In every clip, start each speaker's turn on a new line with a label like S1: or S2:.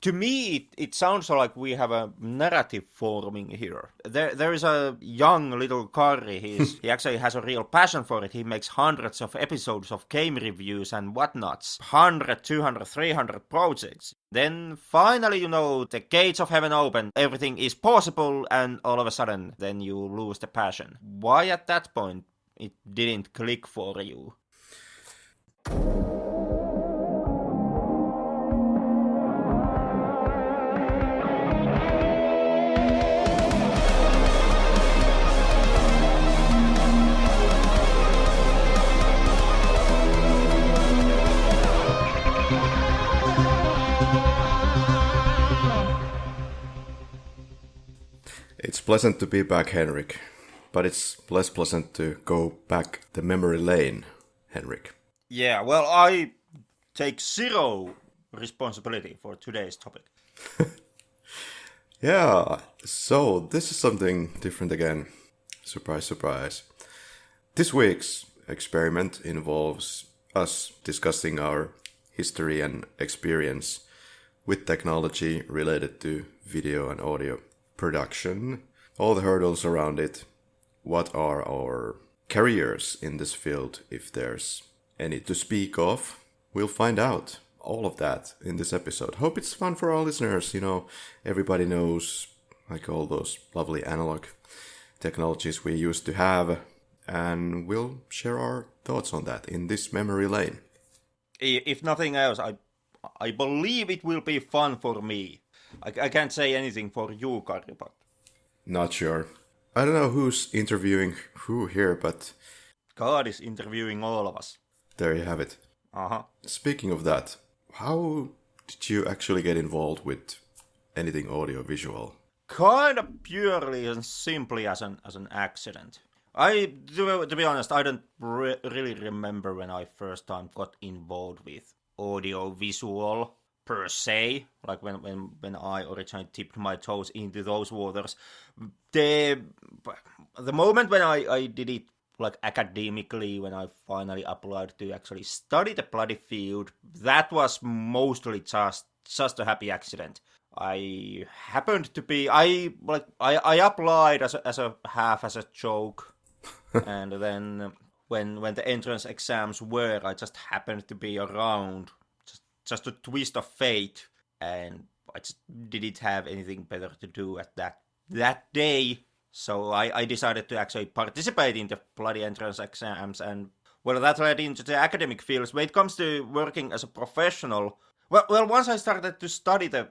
S1: To me, it sounds like we have a narrative forming here. There is a young little Karri. He actually has a real passion for it. He makes hundreds of episodes of game reviews and whatnots. 100, 200, 300 projects. Then finally, the gates of heaven open. Everything is possible, and all of a sudden, then you lose the passion. Why at that point it didn't click for you?
S2: It's pleasant to be back, Henrik, but it's less pleasant to go back the memory lane, Henrik.
S1: Yeah, well, I take zero responsibility for today's topic.
S2: Yeah, so this is something different again. Surprise, surprise. This week's experiment involves us discussing our history and experience with technology related to video and audio production, all the hurdles around it, what are our careers in this field, if there's any to speak of. We'll find out all of that in this episode. Hope it's fun for our listeners. Everybody knows like all those lovely analog technologies we used to have, and we'll share our thoughts on that in this memory lane.
S1: If nothing else, I believe it will be fun for me. I can't say anything for you, Karri, but...
S2: Not sure. I don't know who's interviewing who here, but...
S1: God is interviewing all of us.
S2: There you have it.
S1: Uh-huh.
S2: Speaking of that, how did you actually get involved with anything audio-visual?
S1: Kind of purely and simply as an accident. To be honest, I don't really remember when I first time got involved with audio-visual per se, like when I originally tipped my toes into those waters. The moment when I did it like academically, when I finally applied to actually study the bloody field, that was mostly just a happy accident. I happened to be I applied as a joke, and then when the entrance exams were, I just happened to be around. Just a twist of fate, and I just didn't have anything better to do at that day, so I decided to actually participate in the bloody entrance exams, and well, that led into the academic fields. When it comes to working as a professional, well, once I started to study the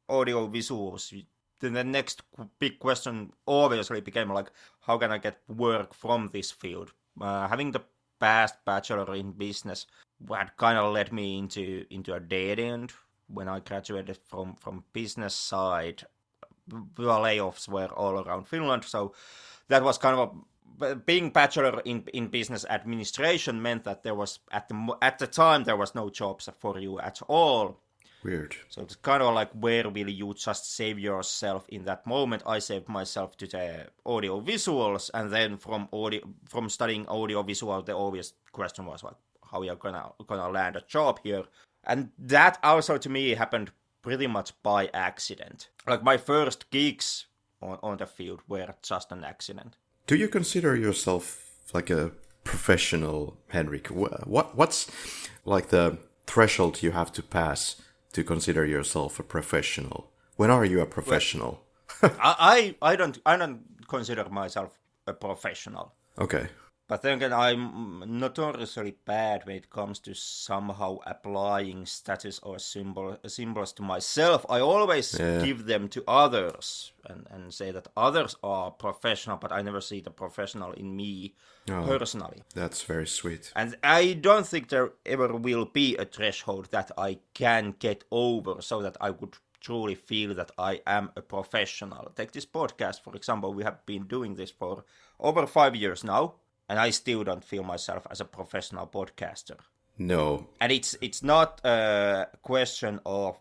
S1: audio visuals, then the next big question obviously became like, how can I get work from this field? Having the past bachelor in business, what kind of led me into a dead end when I graduated from business side. The layoffs were all around Finland, so that was kind of being bachelor in business administration meant that there was at the time there was no jobs for you at all.
S2: Weird.
S1: So it's kind of like, where will you just save yourself in that moment? I saved myself to the audio visuals, and then from studying audio visual, the obvious question was like, how you're gonna land a job here. And that also to me happened pretty much by accident. Like my first gigs on the field were just an accident.
S2: Do you consider yourself like a professional, Henrik? What's like the threshold you have to pass to consider yourself a professional? When are you a professional?
S1: Well, I don't consider myself a professional.
S2: Okay.
S1: But then again, I'm notoriously bad when it comes to somehow applying status or symbols to myself. I always give them to others and say that others are professional, but I never see the professional in me personally.
S2: That's very sweet.
S1: And I don't think there ever will be a threshold that I can get over so that I would truly feel that I am a professional. Take this podcast, for example. We have been doing this for over 5 years now. And I still don't feel myself as a professional podcaster.
S2: No.
S1: And it's not a question of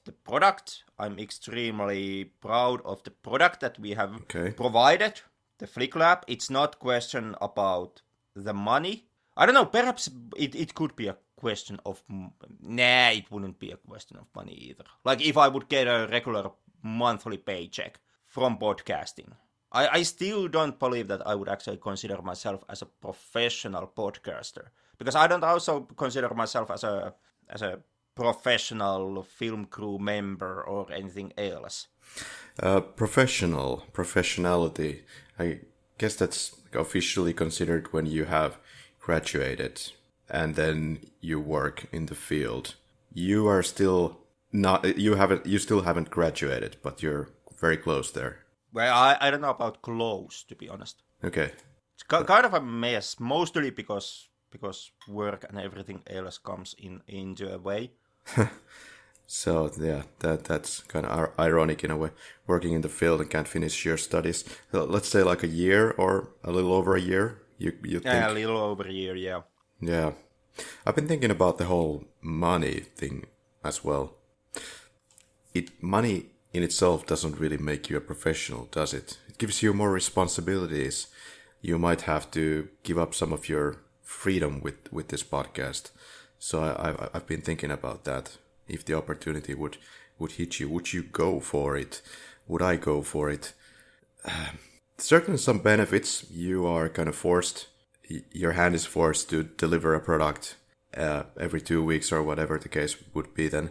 S1: the product. I'm extremely proud of the product that we have provided, the Flick Lab. It's not question about the money. I don't know, perhaps it could be a question of... Nah, it wouldn't be a question of money either. Like, if I would get a regular monthly paycheck from podcasting, I still don't believe that I would actually consider myself as a professional podcaster. Because I don't also consider myself as a professional film crew member or anything else.
S2: Professionality, I guess that's officially considered when you have graduated and then you work in the field. You are still not, you still haven't graduated, but you're very close there.
S1: Well, I don't know about close, to be honest.
S2: Okay.
S1: It's kind of a mess, mostly because work and everything else comes into a way.
S2: So yeah, that's kind of ironic in a way. Working in the field and can't finish your studies. Let's say like a year or a little over a year. You think?
S1: Yeah, a little over a year, yeah.
S2: Yeah, I've been thinking about the whole money thing as well. Money in itself doesn't really make you a professional, does it? It gives you more responsibilities. You might have to give up some of your freedom with this podcast. So I've been thinking about that. If the opportunity would hit you, would you go for it? Would I go for it? Certainly some benefits. You are kind of forced, your hand is forced to deliver a product every 2 weeks or whatever the case would be then.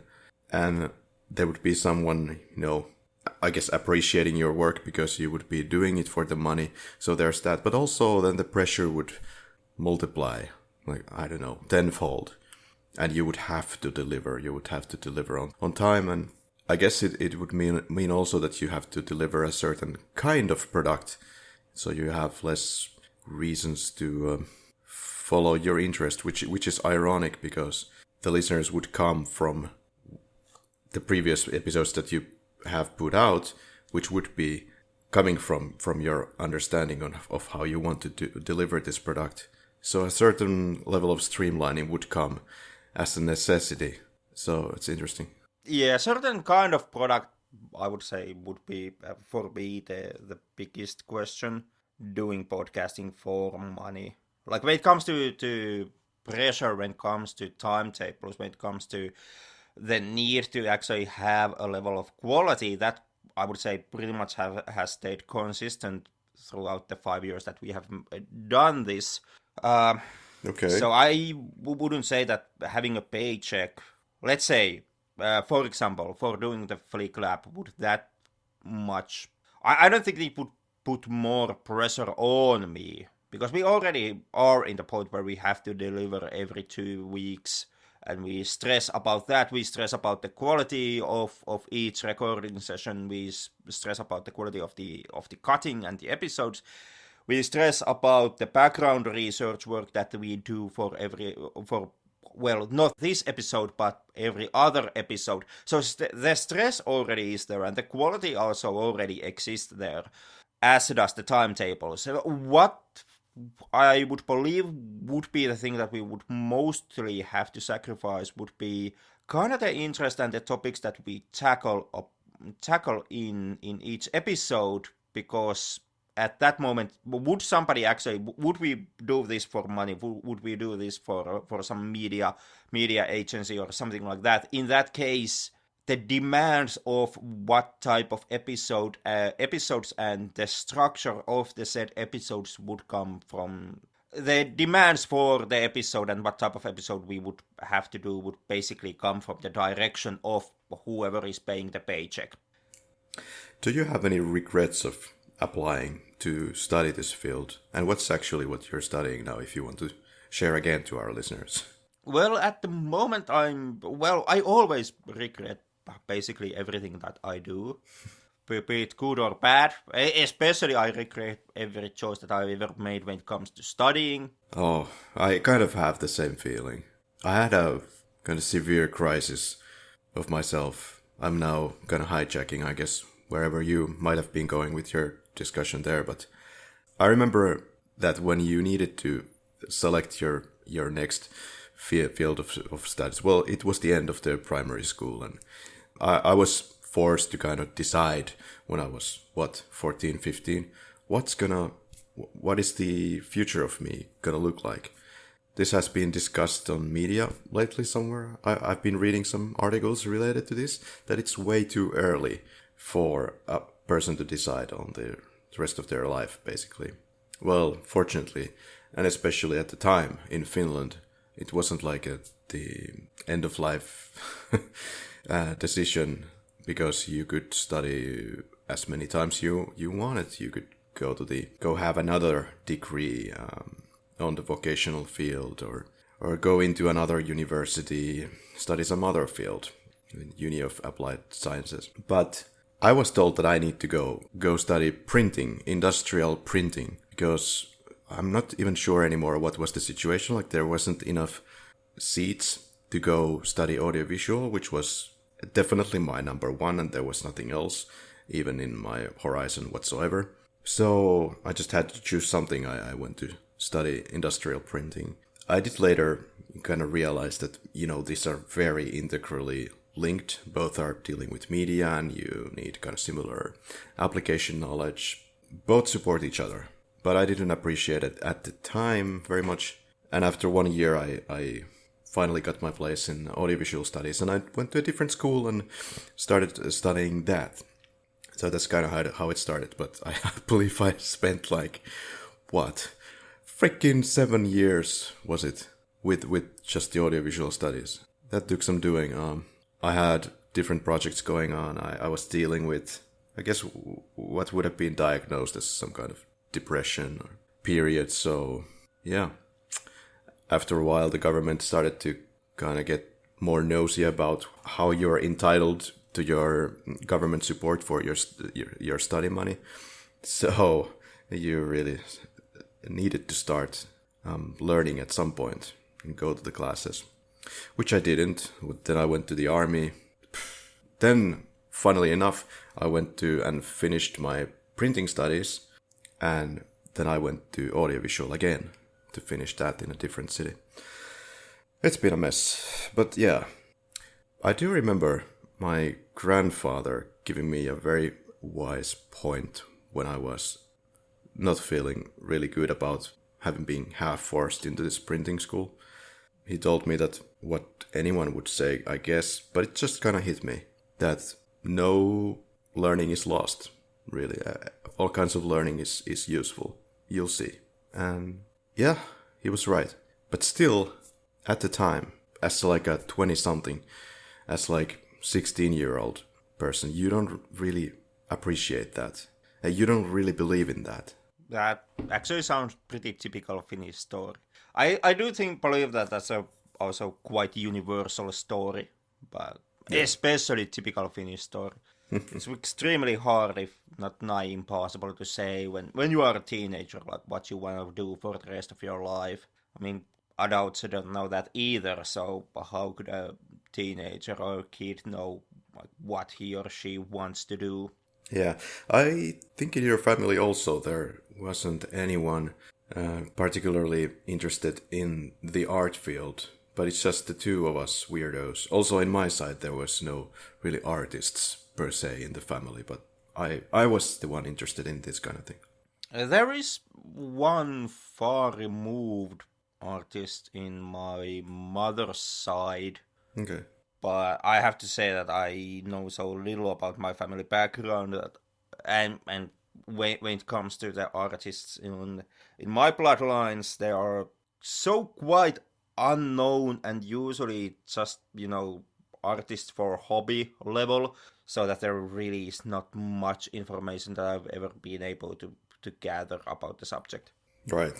S2: And there would be someone, I guess appreciating your work because you would be doing it for the money. So there's that. But also then the pressure would multiply, like, I don't know, tenfold. And you would have to deliver. You would have to deliver on time. And I guess it would mean also that you have to deliver a certain kind of product. So you have less reasons to follow your interest, which is ironic because the listeners would come from the previous episodes that you have put out, which would be coming from your understanding of how you want to deliver this product. So a certain level of streamlining would come as a necessity. So it's interesting.
S1: Yeah, certain kind of product, I would say, would be, for me, the biggest question, doing podcasting for money. Like, when it comes to pressure, when it comes to timetables, when it comes to the need to actually have a level of quality, that, I would say, pretty much has stayed consistent throughout the 5 years that we have done this.
S2: Okay.
S1: So I wouldn't say that having a paycheck, let's say, for example, for doing the Flick Lab, would that much... I don't think it would put more pressure on me, because we already are in the point where we have to deliver every 2 weeks, and we stress about that. We stress about the quality of each recording session. We stress about the quality of the cutting and the episodes. We stress about the background research work that we do well, not this episode, but every other episode. So the stress already is there, and the quality also already exists there, as does the timetable. So what I would believe would be the thing that we would mostly have to sacrifice would be kind of the interest and the topics that we tackle in each episode, because at that moment, would we do this for money? Would we do this for some media agency or something like that? In that case, the demands of what type of episodes and the structure of the said episodes would come from. The demands for the episode and what type of episode we would have to do would basically come from the direction of whoever is paying the paycheck.
S2: Do you have any regrets of applying to study this field? And what's actually what you're studying now, if you want to share again to our listeners?
S1: Well, at the moment I always regret basically everything that I do, be it good or bad. Especially I regret every choice that I've ever made when it comes to studying.
S2: Oh, I kind of have the same feeling. I had a kind of severe crisis of myself. I'm now kind of hijacking, I guess, wherever you might have been going with your discussion there, but I remember that when you needed to select your next field of studies, well, it was the end of the primary school, and I was forced to kind of decide when I was, 14, 15, what is the future of me gonna look like? This has been discussed on media lately somewhere. I've been reading some articles related to this, that it's way too early for a person to decide on the rest of their life, basically. Well, fortunately, and especially at the time in Finland, it wasn't like the end of life decision, because you could study as many times you wanted. You could go have another degree on the vocational field, or go into another university, study some other field, Uni of Applied Sciences. But I was told that I need to go study printing, industrial printing, because I'm not even sure anymore what was the situation. Like, there wasn't enough seats to go study audiovisual, which was definitely my number one, and there was nothing else even in my horizon whatsoever. So I just had to choose something. I went to study industrial printing. I did later kind of realize that, these are very integrally linked. Both are dealing with media, and you need kind of similar application knowledge. Both support each other, but I didn't appreciate it at the time very much. And after 1 year, I finally got my place in audiovisual studies, and I went to a different school and started studying that. So that's kind of how it started. But I believe I spent freaking 7 years, was it, with just the audiovisual studies. That took some doing. I had different projects going on. I was dealing with, I guess, what would have been diagnosed as some kind of depression or period. So, yeah. After a while, the government started to kind of get more nosy about how you're entitled to your government support for your study money. So you really needed to start learning at some point and go to the classes, which I didn't. Then I went to the army. Then, funnily enough, I went to and finished my printing studies, and then I went to audiovisual again to finish that in a different city. It's been a mess, but yeah, I do remember my grandfather giving me a very wise point when I was not feeling really good about having been half forced into this printing school. He told me that what anyone would say, I guess, but it just kind of hit me, that no learning is lost, really. All kinds of learning is useful. You'll see. And yeah, he was right. But still, at the time, as like a 20-something, as like 16-year-old person, you don't really appreciate that. You don't really believe in that.
S1: That actually sounds pretty typical Finnish story. I do believe that that's also quite universal story, but especially typical Finnish story. It's extremely hard, if not nigh impossible, to say when you are a teenager, like what you want to do for the rest of your life. I mean, adults don't know that either, so how could a teenager or kid know what he or she wants to do?
S2: Yeah, I think in your family also there wasn't anyone particularly interested in the art field, but it's just the two of us weirdos. Also in my side there was no really artists per se in the family, but I was the one interested in this kind of thing.
S1: There is one far removed artist in my mother's side.
S2: Okay.
S1: But I have to say that I know so little about my family background that, and when it comes to the artists in my bloodlines, they are so quite unknown and usually just, artists for hobby level, so that there really is not much information that I've ever been able to gather about the subject.
S2: Right.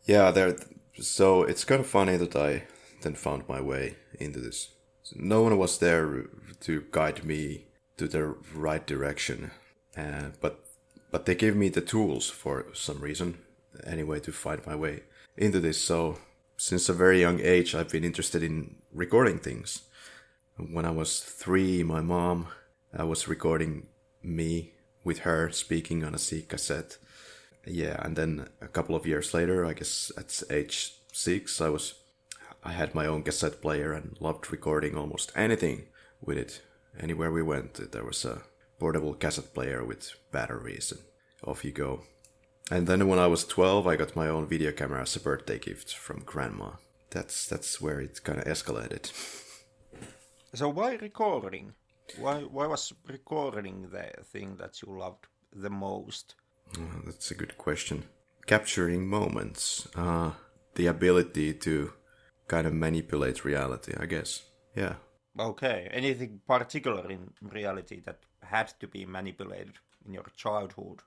S2: Yeah, so it's kind of funny that I then found my way into this. No one was there to guide me to the right direction, but they gave me the tools for some reason, anyway, to find my way into this. So since a very young age, I've been interested in recording things. When I was 3, my mom was recording me with her speaking on a C cassette. Yeah, and then a couple of years later, I guess at age 6, I had my own cassette player and loved recording almost anything with it. Anywhere we went, there was a portable cassette player with batteries, and off you go. And then when I was 12, I got my own video camera as a birthday gift from grandma. That's where it kind of escalated.
S1: So why recording? Why was recording the thing that you loved the most?
S2: That's a good question. Capturing moments. The ability to kind of manipulate reality, I guess. Yeah.
S1: Okay, anything particular in reality that had to be manipulated in your childhood?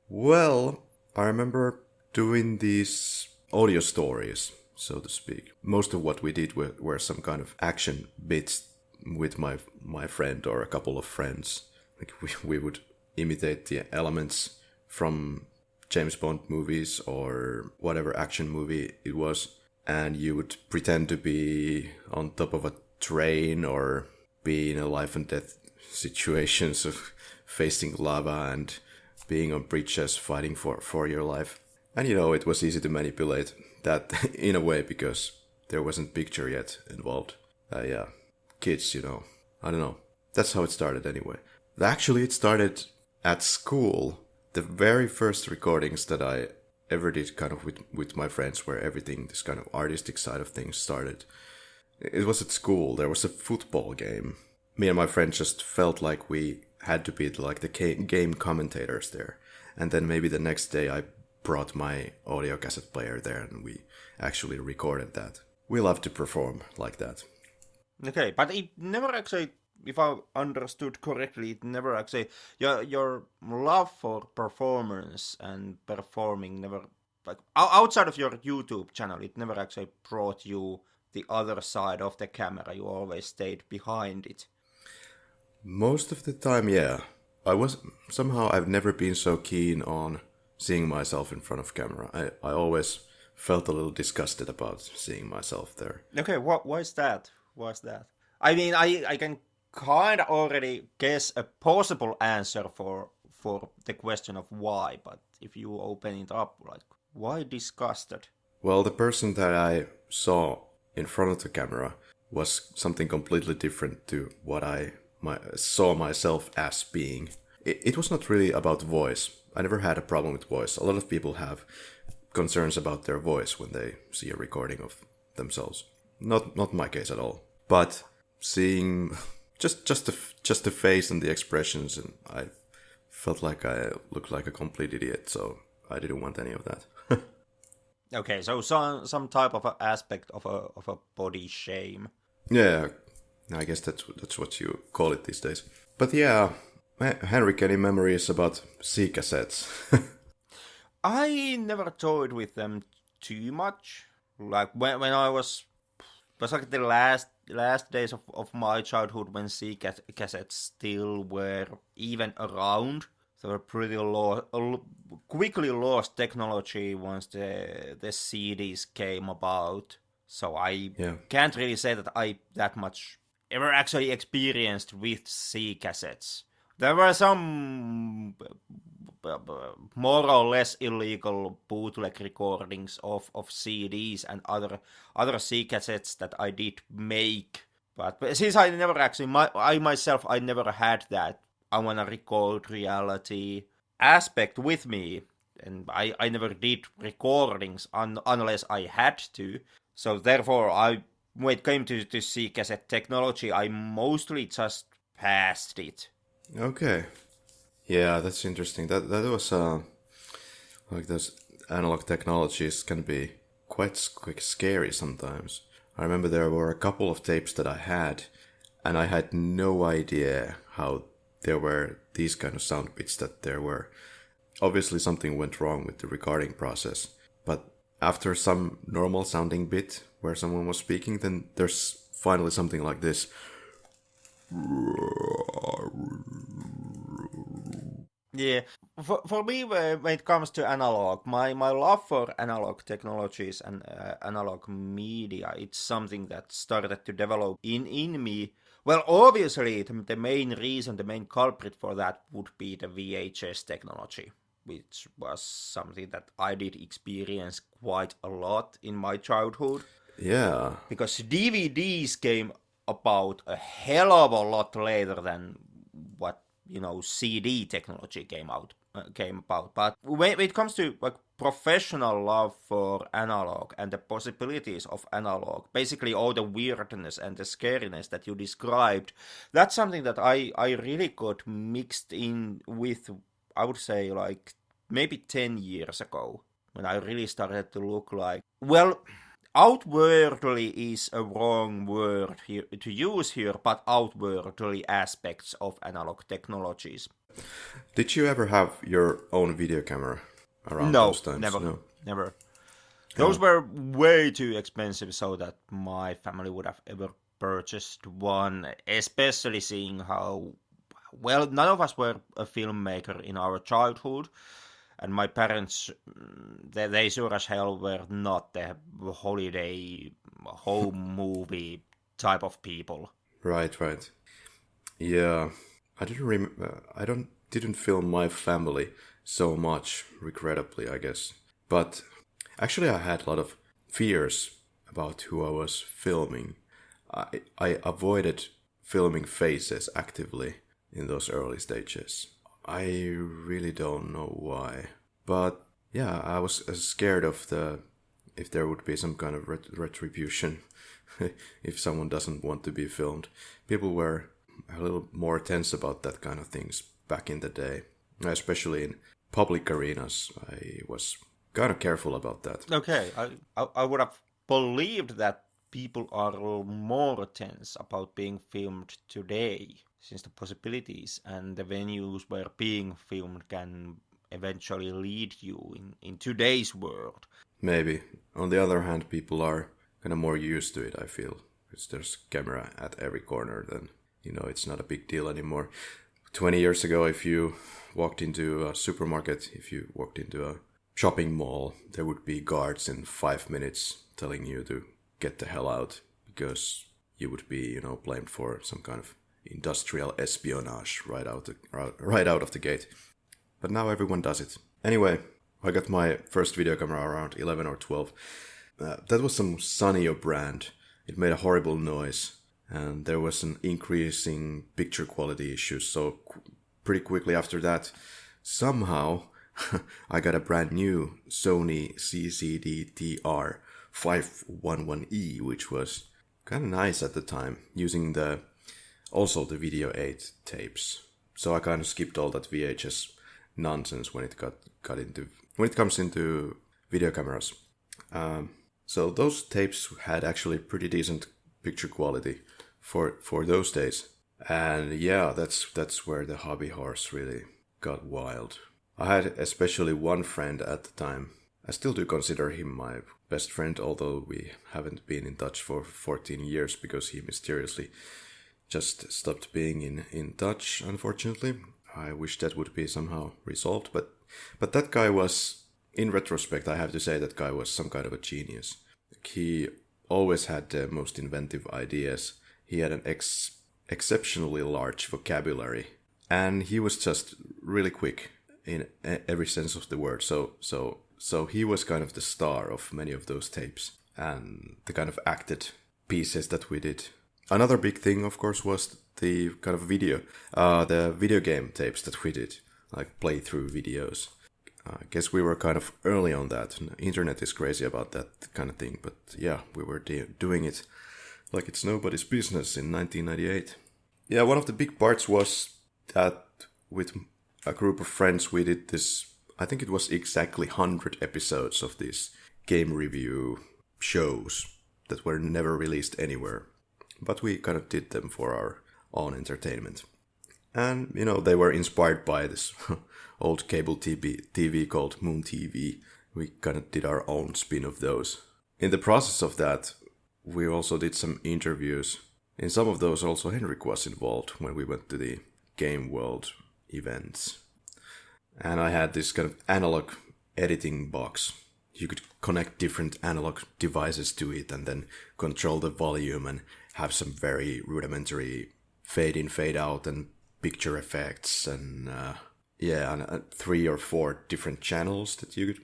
S2: Well, I remember doing these audio stories, so to speak. Most of what we did were some kind of action bits with my friend or a couple of friends. Like we would imitate the elements from James Bond movies or whatever action movie it was, and you would pretend to be on top of a train or be in a life and death situations of facing lava and being on bridges fighting for your life. And it was easy to manipulate that in a way because there wasn't picture yet involved. Yeah, kids, I don't know. That's how it started anyway. Actually, it started at school. The very first recordings that I ever did kind of with my friends where everything, this kind of artistic side of things started. It was at school. There was a football game. Me and my friend just felt like we had to be like the game commentators there. And then maybe the next day I brought my audio cassette player there and we actually recorded that. We love to perform like that.
S1: Okay, but it never actually, if I understood correctly, it never actually, your love for performance and performing never, like, outside of your YouTube channel, it never actually brought you the other side of the camera. You always stayed behind it.
S2: Most of the time, yeah. I've never been so keen on seeing myself in front of camera. I always felt a little disgusted about seeing myself there.
S1: Okay, why is that? Why is that? I mean, I can kind of already guess a possible answer for the question of why, but if you open it up, like, why disgusted?
S2: Well, the person that I saw in front of the camera was something completely different to what I saw myself as being. It was not really about voice. I never had a problem with voice. A lot of people have concerns about their voice when they see a recording of themselves. Not my case at all. But seeing just the face and the expressions, and I felt like I looked like a complete idiot. So I didn't want any of that.
S1: Okay, so some type of aspect of a body shame.
S2: Yeah, I guess that's what you call it these days. But yeah, Henrik, any memories about C cassettes?
S1: I never toyed with them too much. Like when I was like the last days of my childhood when C cassettes still were even around. They were pretty quickly lost technology once the CDs came about. So I can't really say that I that much ever actually experienced with C cassettes. There were some more or less illegal bootleg recordings of CDs and other C cassettes that I did make. But since I never actually, I myself never had that I wanna record reality aspect with me, and I never did recordings unless I had to. So therefore, when it came to C cassette technology, I mostly just passed it.
S2: Okay. Yeah, that's interesting. That was like those analog technologies can be quite scary sometimes. I remember there were a couple of tapes that I had, and I had no idea how there were these kind of sound bits that there were. Obviously something went wrong with the recording process, but after some normal sounding bit where someone was speaking, then there's finally something like this.
S1: Yeah, for me, when it comes to analog, my love for analog technologies and analog media, it's something that started to develop in me. Well, obviously, the main reason, the main culprit for that would be the VHS technology, which was something that I did experience quite a lot in my childhood.
S2: Yeah.
S1: Because DVDs came about a hell of a lot later than what, CD technology came out came about. But when it comes to like professional love for analog and the possibilities of analog, basically all the weirdness and the scariness that you described, that's something that I really got mixed in with, I would say, like maybe 10 years ago, when I really started to look like, well, outwardly is a wrong word here to use here, but outwardly aspects of analog technologies.
S2: Did you ever have your own video camera around
S1: No,
S2: those times?
S1: never,
S2: No.
S1: never. Those were way too expensive so that my family would have ever purchased one, especially seeing how, well, none of us were a filmmaker in our childhood, and my parents, they sure as hell were not the holiday home movie type of people.
S2: Right, right. Yeah, I didn't film my family so much, regrettably, I guess. But actually, I had a lot of fears about who I was filming. I avoided filming faces actively in those early stages. I really don't know why. But yeah, I was scared of if there would be some kind of retribution if someone doesn't want to be filmed. People were a little more tense about that kind of things back in the day, especially in public arenas. I was kind of careful about that.
S1: Okay, I would have believed that people are more tense about being filmed today, since the possibilities and the venues where being filmed can eventually lead you in today's world.
S2: Maybe. On the other hand, people are kind of more used to it, I feel. Because there's camera at every corner, then, it's not a big deal anymore. 20 years ago, if you walked into a supermarket, if you walked into a shopping mall, there would be guards in 5 minutes telling you to get the hell out, because you would be, blamed for some kind of industrial espionage right out of the gate. But now everyone does it. Anyway, I got my first video camera around 11 or 12. That was some Sanyo brand. It made a horrible noise, and there was an increasing picture quality issues. So pretty quickly after that, somehow I got a brand new Sony CCD-TR 511E, which was kind of nice at the time, using also the Video 8 tapes. So I kind of skipped all that VHS nonsense when it comes into video cameras. So those tapes had actually pretty decent picture quality for those days. And yeah, that's where the hobby horse really got wild. I had especially one friend at the time. I still do consider him my best friend, although we haven't been in touch for 14 years because he mysteriously just stopped being in touch, unfortunately. I wish that would be somehow resolved, but that guy was, in retrospect, I have to say that guy was some kind of a genius. He always had the most inventive ideas. He had an exceptionally large vocabulary, and he was just really quick in every sense of the word. So he was kind of the star of many of those tapes and the kind of acted pieces that we did. Another big thing, of course, was the kind of the video game tapes that we did, like playthrough videos. I guess we were kind of early on that. Internet is crazy about that kind of thing, but yeah, we were doing it like it's nobody's business in 1998. Yeah, one of the big parts was that with a group of friends we did this, I think it was exactly 100 episodes of these game review shows that were never released anywhere. But we kind of did them for our own entertainment. And, they were inspired by this old cable TV called Moon TV. We kind of did our own spin of those. In the process of that, we also did some interviews. In some of those also Henrik was involved when we went to the Game World events. And I had this kind of analog editing box. You could connect different analog devices to it and then control the volume and have some very rudimentary fade in, fade out and picture effects and 3 or 4 different channels that you could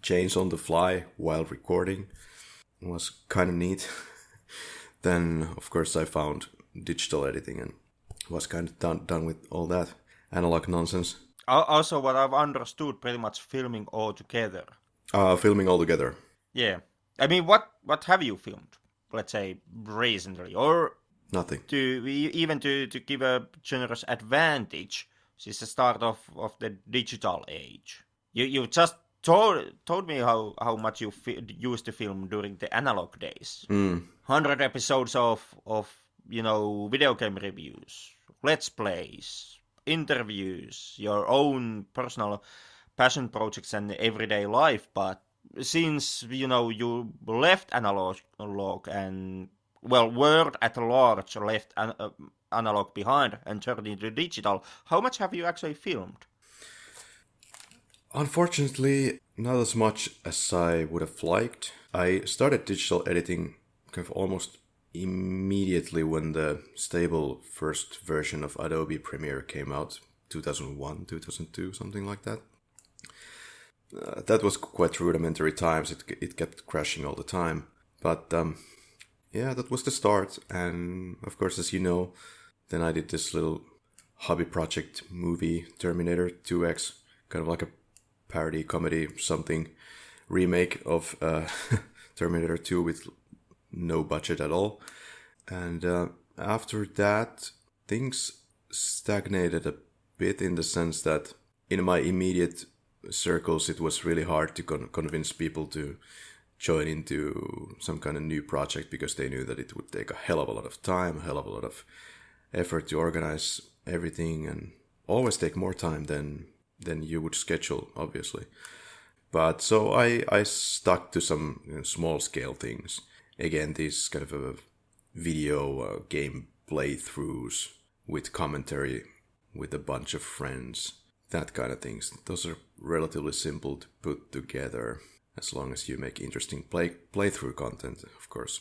S2: change on the fly while recording. It was kind of neat. Then, of course, I found digital editing and was kind of done with all that analog nonsense.
S1: Also, what I've understood, pretty much filming all together.
S2: Filming all together.
S1: Yeah. I mean, what have you filmed? Let's say recently, or
S2: Nothing.
S1: to give a generous advantage. This is the start of the digital age. You just told me how much you used to film during the analog days. 100 episodes of video game reviews, let's plays, interviews, your own personal passion projects and everyday life. But since you left analog and world at large left analog behind and turned into digital, how much have you actually filmed?
S2: Unfortunately, not as much as I would have liked. I started digital editing kind of almost immediately when the stable first version of Adobe Premiere came out, 2001, 2002, something like that. That was quite rudimentary times. It kept crashing all the time. But yeah, that was the start. And of course, as you know, then I did this little hobby project movie, Terminator 2X, kind of like a parody comedy something remake of Terminator 2 with no budget at all. And after that, things stagnated a bit in the sense that in my immediate circles, it was really hard to convince people to join into some kind of new project because they knew that it would take a hell of a lot of time, a hell of a lot of effort to organize everything, and always take more time than you would schedule, obviously. But so I stuck to some small scale things. Again, these kind of video game playthroughs with commentary with a bunch of friends, that kind of things. Those are relatively simple to put together as long as you make interesting playthrough content, of course.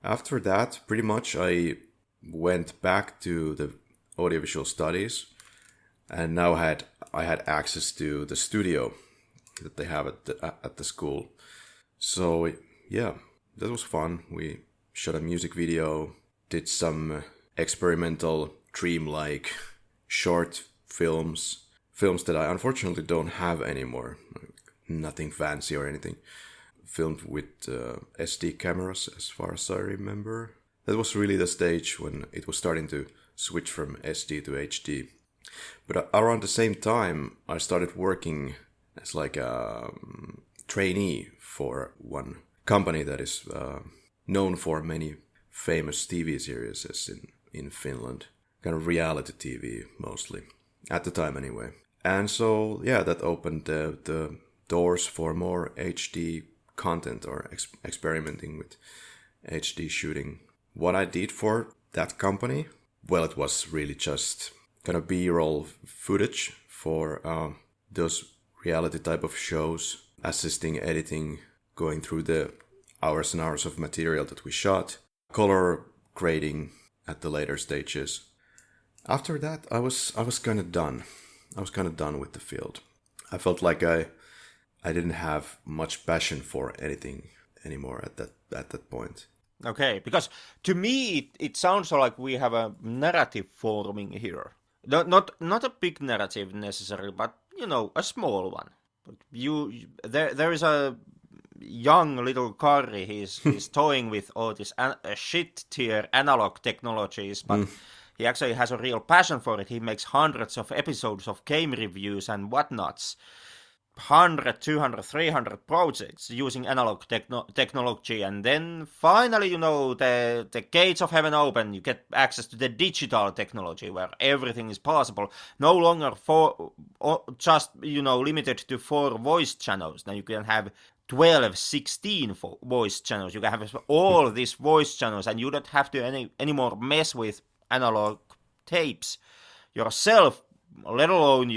S2: After that, pretty much I went back to the audiovisual studies, and now I had access to the studio that they have at the school. So yeah, that was fun. We shot a music video, did some experimental dreamlike short films that I unfortunately don't have anymore. Nothing fancy or anything. Filmed with SD cameras, as far as I remember. That was really the stage when it was starting to switch from SD to HD. But around the same time, I started working as like a trainee for one company that is known for many famous TV series in Finland. Kind of reality TV, mostly. At the time, anyway. And so, yeah, that opened the doors for more HD content or experimenting with HD shooting. What I did for that company, well, it was really just kind of B-roll footage for those reality type of shows, assisting editing, going through the hours and hours of material that we shot, color grading at the later stages. After that, I was kind of done. I was kind of done with the field. I felt like I didn't have much passion for anything anymore at that point.
S1: Okay, because to me it sounds like we have a narrative forming here. Not a big narrative necessarily, but a small one. There is a young little Karri. He's toying with all these shit tier analog technologies, but he actually has a real passion for it. He makes hundreds of episodes of game reviews and whatnots. 100, 200, 300 projects using analog technology, and then finally, the gates of heaven open. You get access to the digital technology where everything is possible. No longer just limited to 4 voice channels. Now you can have 12, 16 voice channels. You can have all these voice channels, and you don't have to anymore mess with analog tapes yourself, let alone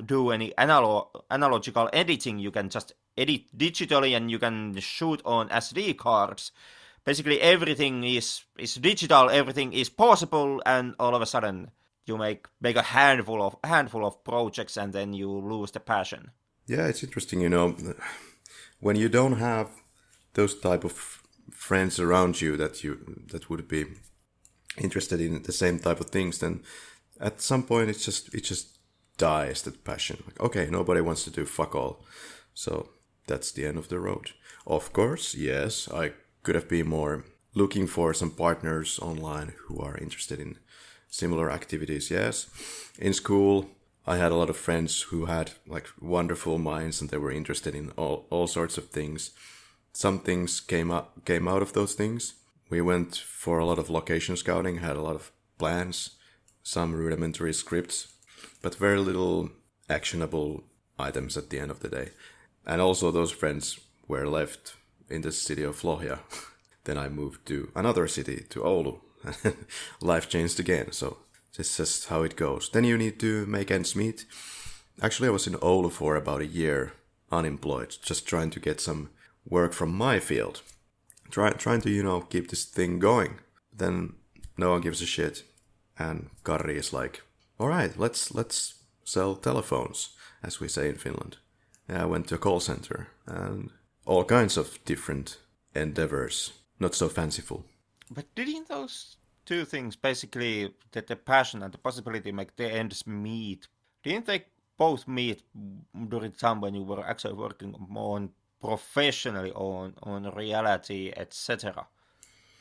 S1: do any analogical editing. You can just edit digitally, and you can shoot on SD cards. Basically everything is digital, everything is possible, and all of a sudden you make a handful of projects, and then you lose the passion.
S2: Yeah, it's interesting, when you don't have those type of friends around you that would be interested in the same type of things, then at some point it just dies, that passion. Like, okay, nobody wants to do fuck all. So that's the end of the road. Of course, yes, I could have been more looking for some partners online who are interested in similar activities, yes. In school, I had a lot of friends who had like wonderful minds and they were interested in all sorts of things. Some things came out of those things. We went for a lot of location scouting, had a lot of plans, some rudimentary scripts, but very little actionable items at the end of the day. And also those friends were left in the city of Lohja. Then I moved to another city, to Oulu. Life changed again, so this is just how it goes. Then you need to make ends meet. Actually, I was in Oulu for about a year, unemployed, just trying to get some work from my field. Trying to, keep this thing going. Then no one gives a shit. And Karri is like, all right, let's sell telephones, as we say in Finland. And I went to a call center and all kinds of different endeavors. Not so fanciful.
S1: But didn't those two things, basically the passion and the possibility to make the ends meet, didn't they both meet during the time when you were actually working on professionally on reality, etc.?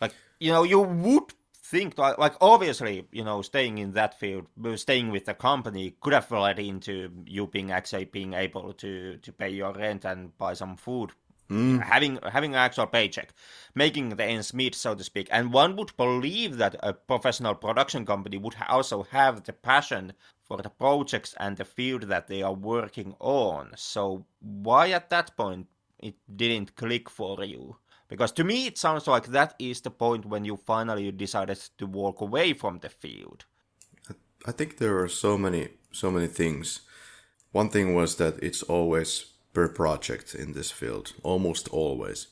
S1: Like, you would think, like obviously, staying in that field, staying with the company could have led into you being able to pay your rent and buy some food. Having an actual paycheck, making the ends meet, so to speak. And one would believe that a professional production company would also have the passion for the projects and the field that they are working on. So why at that point it didn't click for you? Because to me it sounds like that is the point when you finally decided to walk away from the field.
S2: I think there are so many things. One thing was that it's always per project in this field, almost always.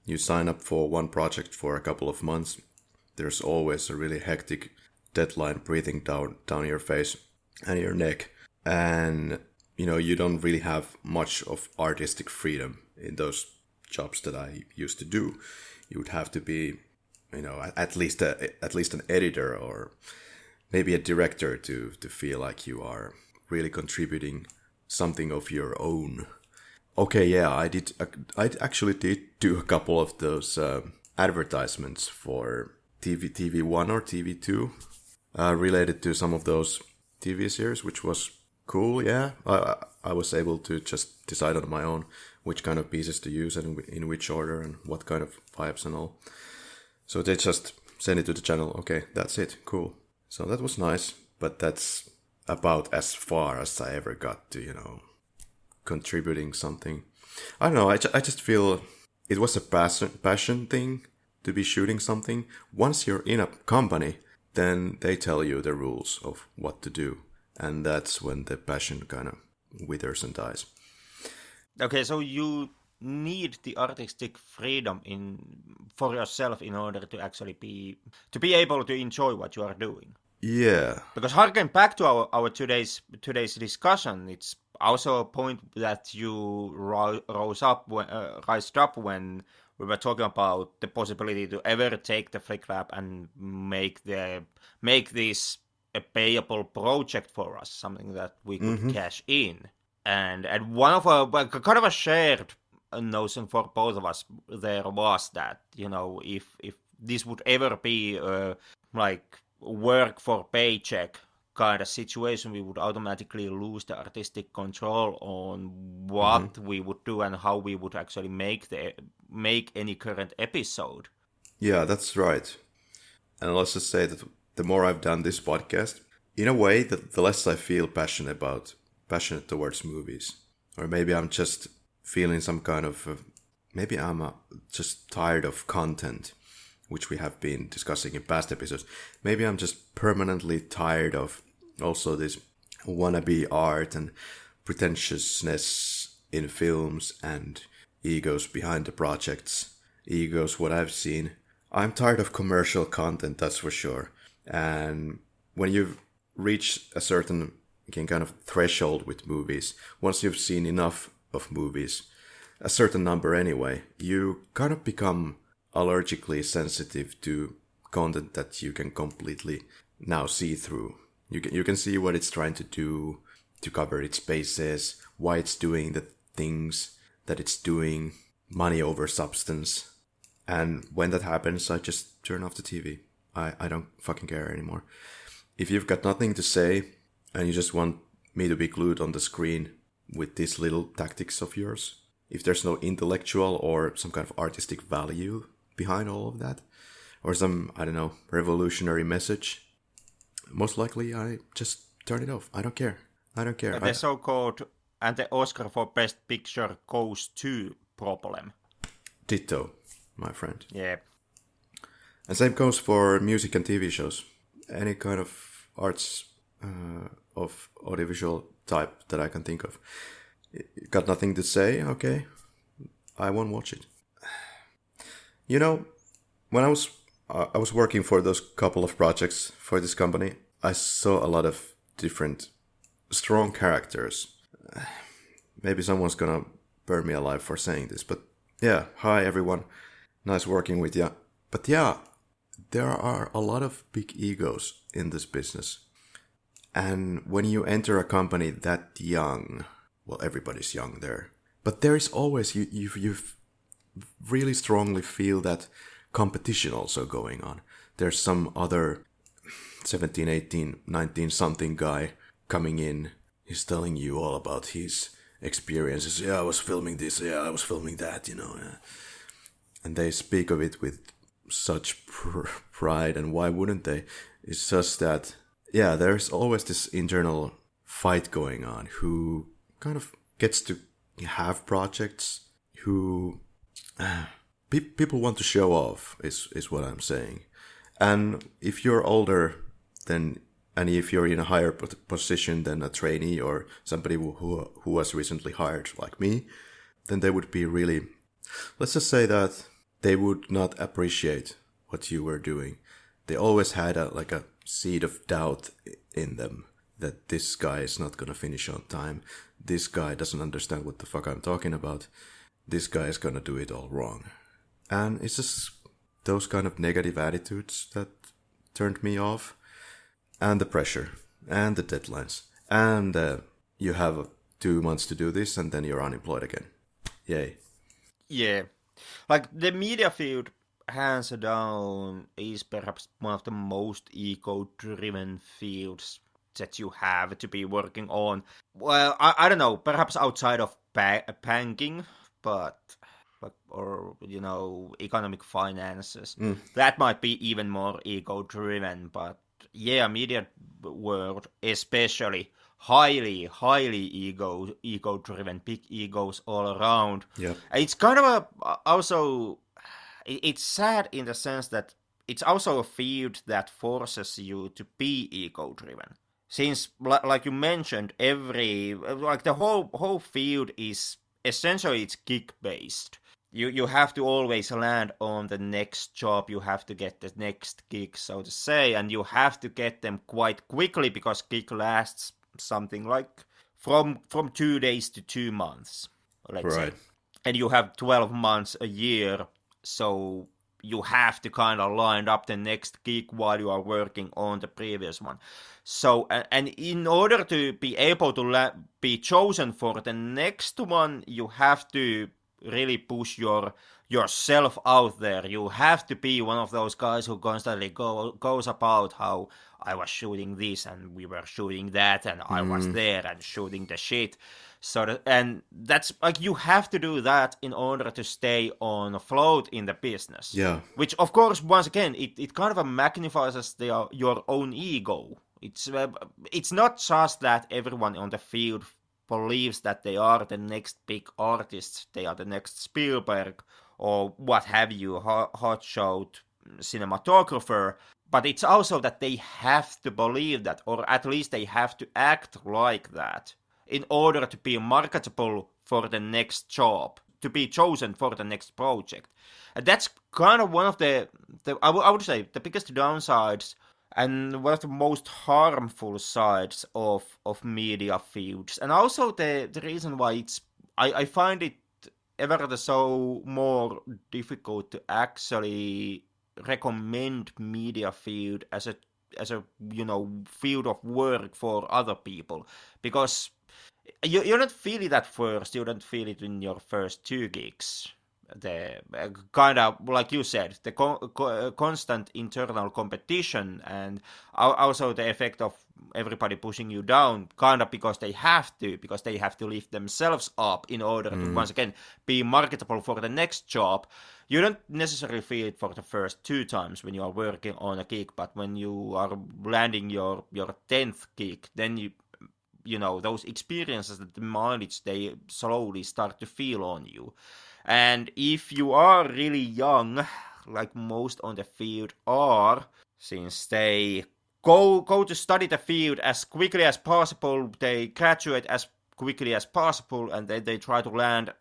S2: You sign up for one project for a couple of months, there's always a really hectic deadline breathing down your face and your neck, and you don't really have much of artistic freedom in those jobs that I used to do. You would have to be, at least an editor or maybe a director to feel like you are really contributing something of your own. Okay, yeah, I actually did do a couple of those advertisements for TV1 or TV2 related to some of those TV series, which was cool, yeah. I was able to just decide on my own which kind of pieces to use and in which order and what kind of vibes and all. So they just sent it to the channel, okay, that's it, cool. So that was nice, but that's about as far as I ever got to, contributing something. I don't know, I just feel it was a passion thing to be shooting something. Once you're in a company, then they tell you the rules of what to do. And that's when the passion kind of withers and dies.
S1: Okay, so you need the artistic freedom for yourself in order to actually be able to enjoy what you are doing.
S2: Yeah.
S1: Because harking back to our today's discussion, it's also a point that you rose up when we were talking about the possibility to ever take the Flick Lab and make this a payable project for us, something that we could cash in. And one of kind of a shared notion for both of us there was that, if this would ever be like work for paycheck kind of situation, we would automatically lose the artistic control on what we would do and how we would actually make any current episode.
S2: Yeah, that's right. And let's just say that the more I've done this podcast, in a way, the less I feel passionate towards movies. Or maybe I'm just feeling some kind of, maybe I'm just tired of content, which we have been discussing in past episodes. Maybe I'm just permanently tired of also this wannabe art and pretentiousness in films and egos behind the projects. Egos, what I've seen. I'm tired of commercial content, that's for sure. And when you reach a certain kind of threshold with movies, once you've seen enough of movies, a certain number anyway, you kind of become allergically sensitive to content that you can completely now see through. You can see what it's trying to do. to cover its bases, why it's doing the things that it's doing, money over substance. And when that happens, I just turn off the TV. I don't fucking care anymore. If you've got nothing to say and you just want me to be glued on the screen with these little tactics of yours, if there's no intellectual or some kind of artistic value behind all of that, or some, I don't know, revolutionary message, most likely I just turn it off. I don't care.
S1: The so-called, and the Oscar for Best Picture goes to problem.
S2: Ditto, my friend.
S1: Yeah.
S2: And same goes for music and TV shows. Any kind of arts of audiovisual type that I can think of. Got nothing to say? Okay. I won't watch it. You know, when I was working for those couple of projects for this company, I saw a lot of different strong characters. Maybe someone's gonna burn me alive for saying this, but yeah, hi everyone. Nice working with ya. But yeah, there are a lot of big egos in this business. And when you enter a company that young, well, everybody's young there, but there is always, you really strongly feel that competition also going on. There's some other 17, 18, 19 something guy coming in. He's telling you all about his experiences. Yeah, I was filming this. Yeah, I was filming that, you know. Yeah. And they speak of it with such pride, and why wouldn't they? It's just that, yeah, there's always this internal fight going on. Who kind of gets to have projects? Who people want to show off is what I'm saying. And if you're older than, and if you're in a higher position than a trainee or somebody who was recently hired like me, then they would be really, let's just say that they would not appreciate what you were doing. They always had a seed of doubt in them that this guy is not gonna finish on time. This guy doesn't understand what the fuck I'm talking about. This guy is gonna do it all wrong. And it's just those kind of negative attitudes that turned me off. And the pressure. And the deadlines. And you have 2 months to do this and then you're unemployed again. Yay.
S1: Yeah. Like, the media field, hands down, is perhaps one of the most ego-driven fields that you have to be working on. Well, I don't know, perhaps outside of banking, but or, you know, economic finances. That might be even more ego-driven, but yeah, media world especially, highly ego-driven, big egos all around.
S2: Yeah.
S1: It's kind of also, it's sad in the sense that it's also a field that forces you to be ego-driven. Since, like you mentioned, the whole field is essentially it's gig-based. You have to always land on the next job, you have to get the next gig, so to say, and you have to get them quite quickly because gig lasts something like from 2 days to 2 months, let's say. And you have 12 months a year, so you have to kind of line up the next gig while you are working on the previous one. So, and in order to be able to be chosen for the next one, you have to really push yourself out there. You have to be one of those guys who constantly goes about how I was shooting this and we were shooting that and I was there and shooting the shit. And that's like, you have to do that in order to stay on afloat in the business.
S2: Yeah.
S1: Which, of course, once again, it kind of magnifies your own ego. It's not just that everyone on the field believes that they are the next big artists, they are the next Spielberg or what have you, hotshot cinematographer, but it's also that they have to believe that, or at least they have to act like that in order to be marketable for the next job, to be chosen for the next project. And that's kind of one of I would say, the biggest downsides and one of the most harmful sides of media fields. And also the reason why I find it ever so more difficult to actually recommend media field as a field of work for other people, because you don't feel it at first. You don't feel it in your first 2 gigs. The kind of, like you said, the constant internal competition, and also the effect of everybody pushing you down, kind of because they have to lift themselves up in order to once again be marketable for the next job. You don't necessarily feel it for the first 2 times when you are working on a gig, but when you are landing your 10th gig, then those experiences, the mileage, they slowly start to feel on you. And if you are really young, like most on the field are, since they go to study the field as quickly as possible, they graduate as quickly as possible, and then they try to land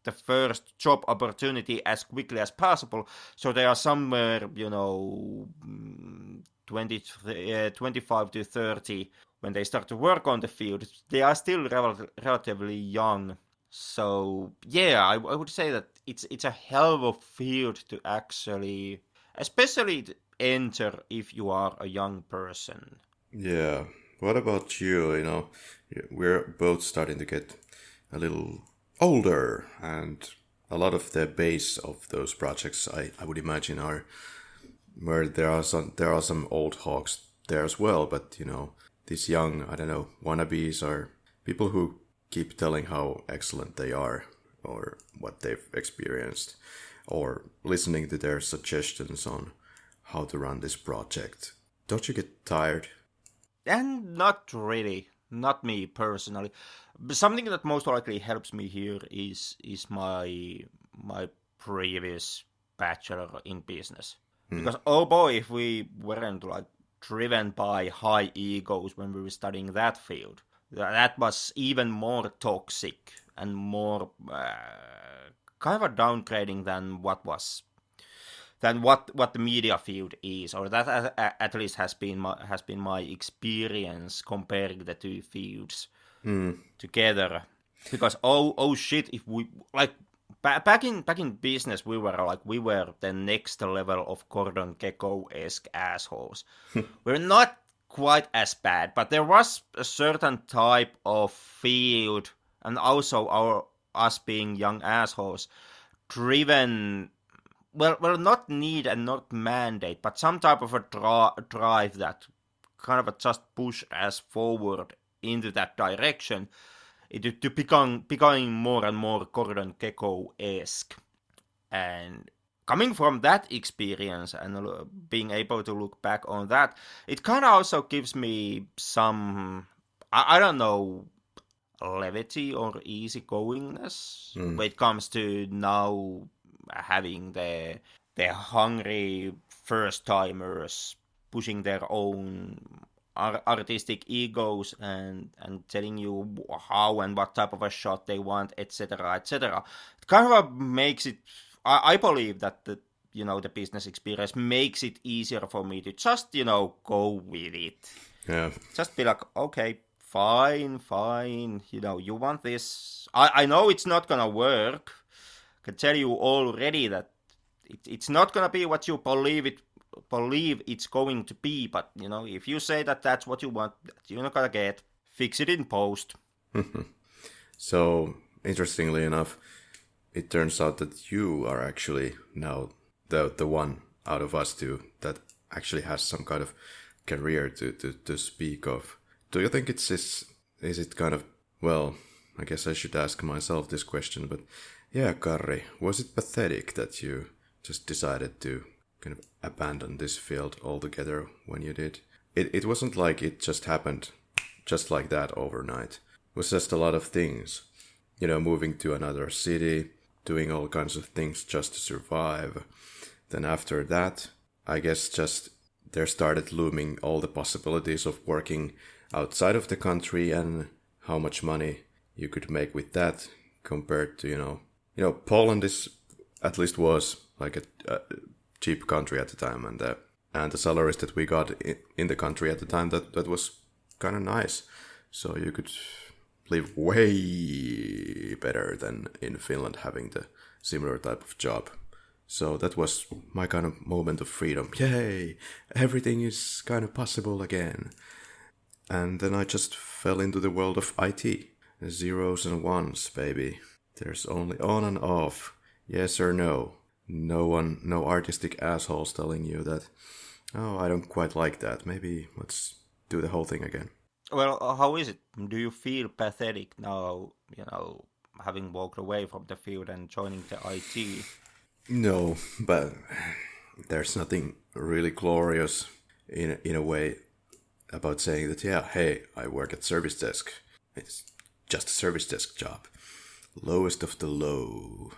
S1: the first job opportunity as quickly as possible. So they are somewhere, 25 to 30 when they start to work on the field. They are still relatively young. So yeah, I would say that it's a hell of a field to actually, especially to enter if you are a young person.
S2: Yeah. What about you? We're both starting to get a little older, and a lot of the base of those projects, I would imagine, are where there are some old hawks there as well. But these young, I don't know, wannabes are people who keep telling how excellent they are, or what they've experienced, or listening to their suggestions on how to run this project. Don't you get tired?
S1: And not really, not me personally. But something that most likely helps me here is my previous bachelor in business. Because oh boy, if we weren't like driven by high egos when we were studying that field, that was even more toxic and more kind of a downgrading than what the media field is, or that at least has been my experience comparing the 2 fields together. Because oh shit, if we like back in business, we were the next level of Gordon Gekko-esque assholes. We're not quite as bad, but there was a certain type of field, and also us being young assholes, driven, well, not need and not mandate, but some type of a drive that kind of just push us forward into that direction, to becoming more and more Gordon Gekko-esque. And coming from that experience and being able to look back on that, it kind of also gives me some, I don't know, levity or easygoingness when it comes to now having the hungry first timers pushing their own artistic egos and telling you how and what type of a shot they want, etc., etc. It kind of makes it, I believe that the business experience makes it easier for me to just go with it.
S2: Yeah.
S1: Just be like, okay, fine, you want this. I know it's not gonna work. I can tell you already that it's not gonna be what you believe it's going to be. But if you say that that's what you want, you're not gonna get. Fix it in post.
S2: So interestingly enough, it turns out that you are actually now the one out of us two that actually has some kind of career to speak of. Do you think is it kind of, well, I guess I should ask myself this question, but yeah, Karri, was it pathetic that you just decided to kind of abandon this field altogether when you did? It wasn't like it just happened just like that overnight. It was just a lot of things. Moving to another city, doing all kinds of things just to survive. Then after that, I guess just there started looming all the possibilities of working outside of the country and how much money you could make with that compared to, Poland is, at least was, like a cheap country at the time, and the salaries that we got in the country at the time, that was kind of nice. So you could live way better than in Finland having the similar type of job. So that was my kind of moment of freedom. Yay! Everything is kind of possible again. And then I just fell into the world of IT. Zeros and ones, baby. There's only on and off. Yes or no. No artistic assholes telling you that, oh, I don't quite like that. Maybe let's do the whole thing again.
S1: Well, how is it? Do you feel pathetic now, having walked away from the field and joining the IT?
S2: No, but there's nothing really glorious in a way about saying that, yeah, hey, I work at service desk. It's just a service desk job. Lowest of the low.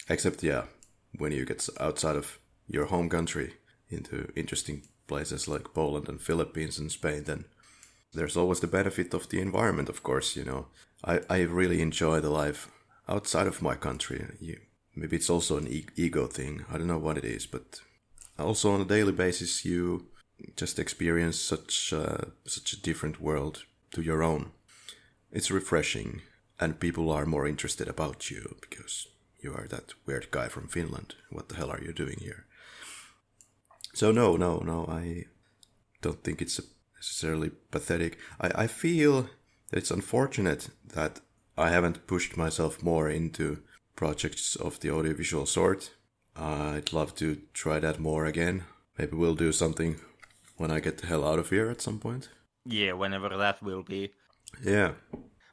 S2: Except, yeah, when you get outside of your home country into interesting places like Poland and Philippines and Spain, then there's always the benefit of the environment, of course, I really enjoy the life outside of my country. Maybe it's also an ego thing. I don't know what it is, but also on a daily basis, you just experience such a different world to your own. It's refreshing, and people are more interested about you because you are that weird guy from Finland. What the hell are you doing here? So no, I don't think it's necessarily pathetic. I feel that it's unfortunate that I haven't pushed myself more into projects of the audiovisual sort. I'd love to try that more again. Maybe we'll do something when I get the hell out of here at some point.
S1: Yeah, whenever that will be.
S2: Yeah.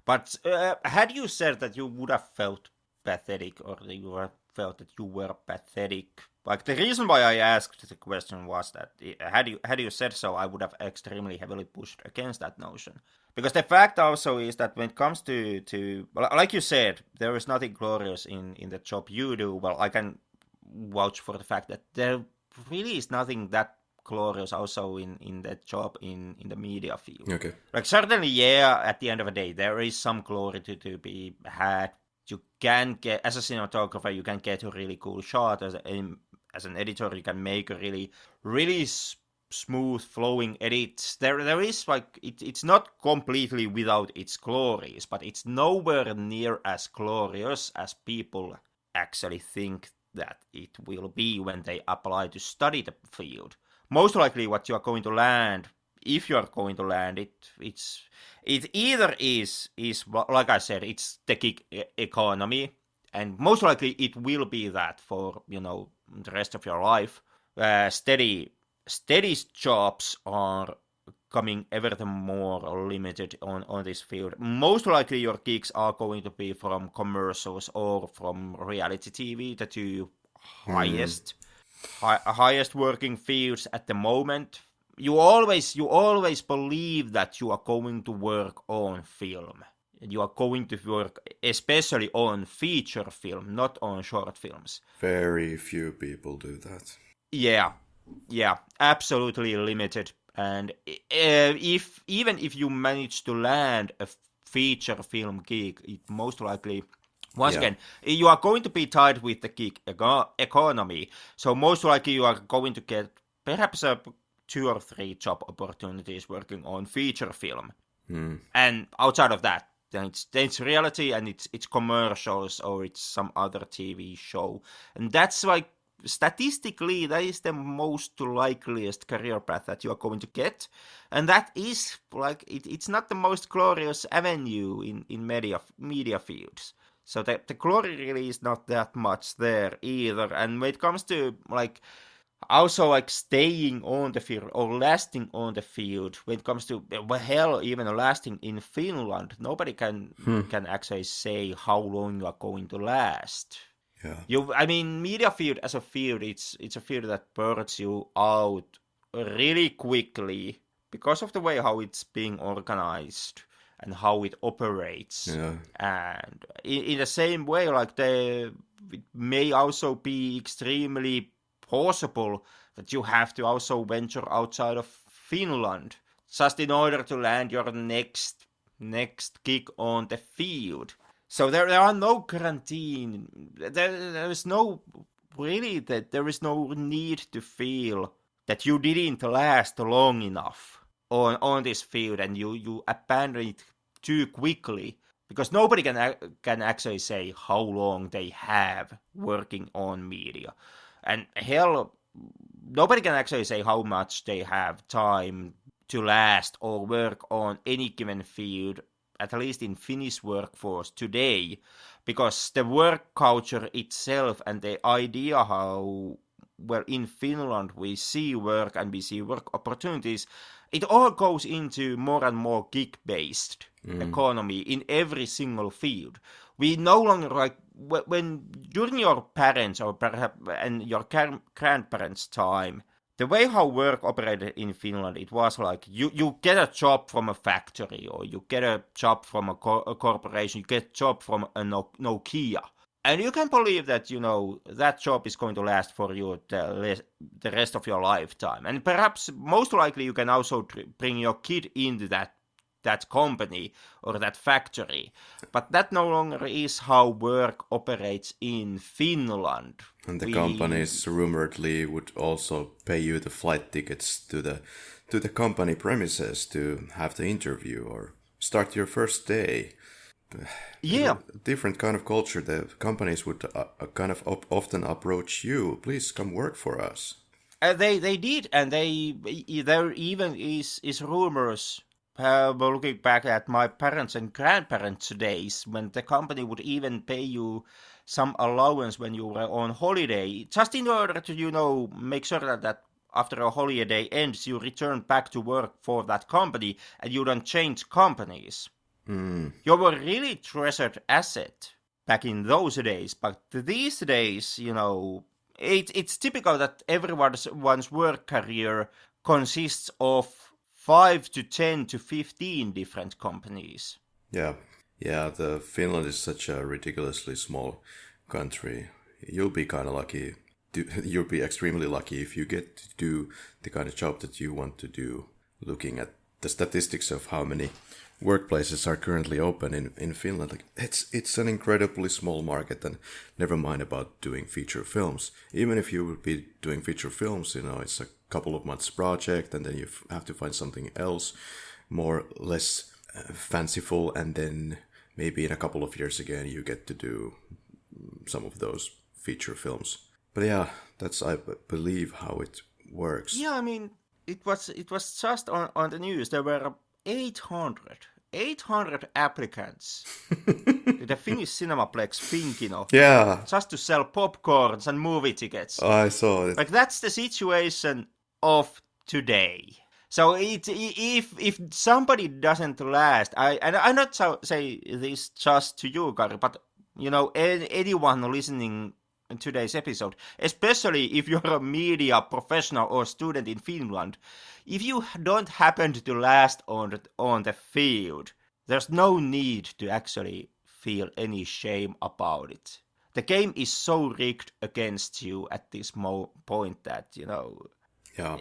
S1: But had you said that you would have felt pathetic, or that you would have felt that you were pathetic? Like, the reason why I asked the question was that had you said so, I would have extremely heavily pushed against that notion. Because the fact also is that when it comes to like you said, there is nothing glorious in the job you do. Well, I can vouch for the fact that there really is nothing that glorious also in that job in the media field.
S2: Okay.
S1: Like, certainly, yeah, at the end of the day, there is some glory to be had. You can get, as a cinematographer, you can get a really cool shot. As an editor, you can make a really smooth flowing edits. There is, like, it's not completely without its glories, but it's nowhere near as glorious as people actually think that it will be when they apply to study the field. Most likely what you are going to land, if you are going to land it, it either is like I said, it's the gig economy, and most likely it will be that for the rest of your life. Steady jobs are coming ever the more limited on this field. Most likely your gigs are going to be from commercials or from reality TV, the two highest working fields at the moment. You always believe that you are going to work on film. You are going to work especially on feature film, not on short films.
S2: Very few people do that.
S1: Yeah, absolutely limited. And even if you manage to land a feature film gig, it most likely, once again, you are going to be tied with the gig economy. So most likely you are going to get perhaps 2 or 3 job opportunities working on feature film. And outside of that, then it's reality and it's commercials or it's some other TV show. And that's like, statistically, that is the most likeliest career path that you are going to get. And that is, like, it's not the most glorious avenue in media fields. So the glory really is not that much there either. And when it comes to, like, also, like, staying on the field or lasting on the field, when it comes to, well, hell, even lasting in Finland, nobody can actually say how long you are going to last.
S2: Yeah.
S1: Media field as a field, it's a field that burns you out really quickly because of the way how it's being organized and how it operates.
S2: Yeah.
S1: And in the same way, like, it may also be extremely possible that you have to also venture outside of Finland just in order to land your next gig on the field. So there are no guarantee. There is no need to feel that you didn't last long enough on this field and you abandon it too quickly, because nobody can actually say how long they have working on media, and hell, nobody can actually say how much they have time to last or work on any given field, at least in Finnish workforce today, because the work culture itself and the idea how well in Finland we see work and we see work opportunities, it all goes into more and more gig-based economy in every single field. We no longer, like, when during your parents or perhaps and your grandparents' time, the way how work operated in Finland, it was like you get a job from a factory, or you get a job from a corporation, you get a job from a Nokia. And you can believe that, that job is going to last for you the rest of your lifetime. And perhaps most likely you can also bring your kid into that company or that factory. But that no longer is how work operates in Finland.
S2: And the companies rumoredly would also pay you the flight tickets to the company premises to have the interview or start your first day.
S1: Yeah.
S2: Different kind of culture. The companies would kind of often approach you. Please come work for us.
S1: They did, and there even is rumors. Looking back at my parents and grandparents' days, when the company would even pay you some allowance when you were on holiday, just in order to, make sure that after a holiday ends, you return back to work for that company and you don't change companies. You were really treasured asset back in those days, but these days, it's typical that everyone's work career consists of 5 to 10 to 15 different companies.
S2: Yeah, the Finland is such a ridiculously small country. You'll be kind of lucky. You'll be extremely lucky if you get to do the kind of job that you want to do, looking at the statistics of how many workplaces are currently open in Finland. Like, it's an incredibly small market, and never mind about doing feature films. Even if you would be doing feature films, it's a couple of months project, and then you have to find something else more less fanciful, and then maybe in a couple of years again you get to do some of those feature films. But yeah, that's, I believe, how it works.
S1: Yeah, I mean, it was just on the news. There were 800 applicants to the Finnish Cinemaplex Pinkino.
S2: Yeah.
S1: Just to sell popcorns and movie tickets.
S2: I saw it.
S1: Like, that's the situation of today. So if somebody doesn't last, I'm not say this just to you, Karri, but anyone listening in today's episode, especially if you're a media professional or student in Finland, if you don't happen to last on the field, there's no need to actually feel any shame about it. The game is so rigged against you at this point that,
S2: Yeah.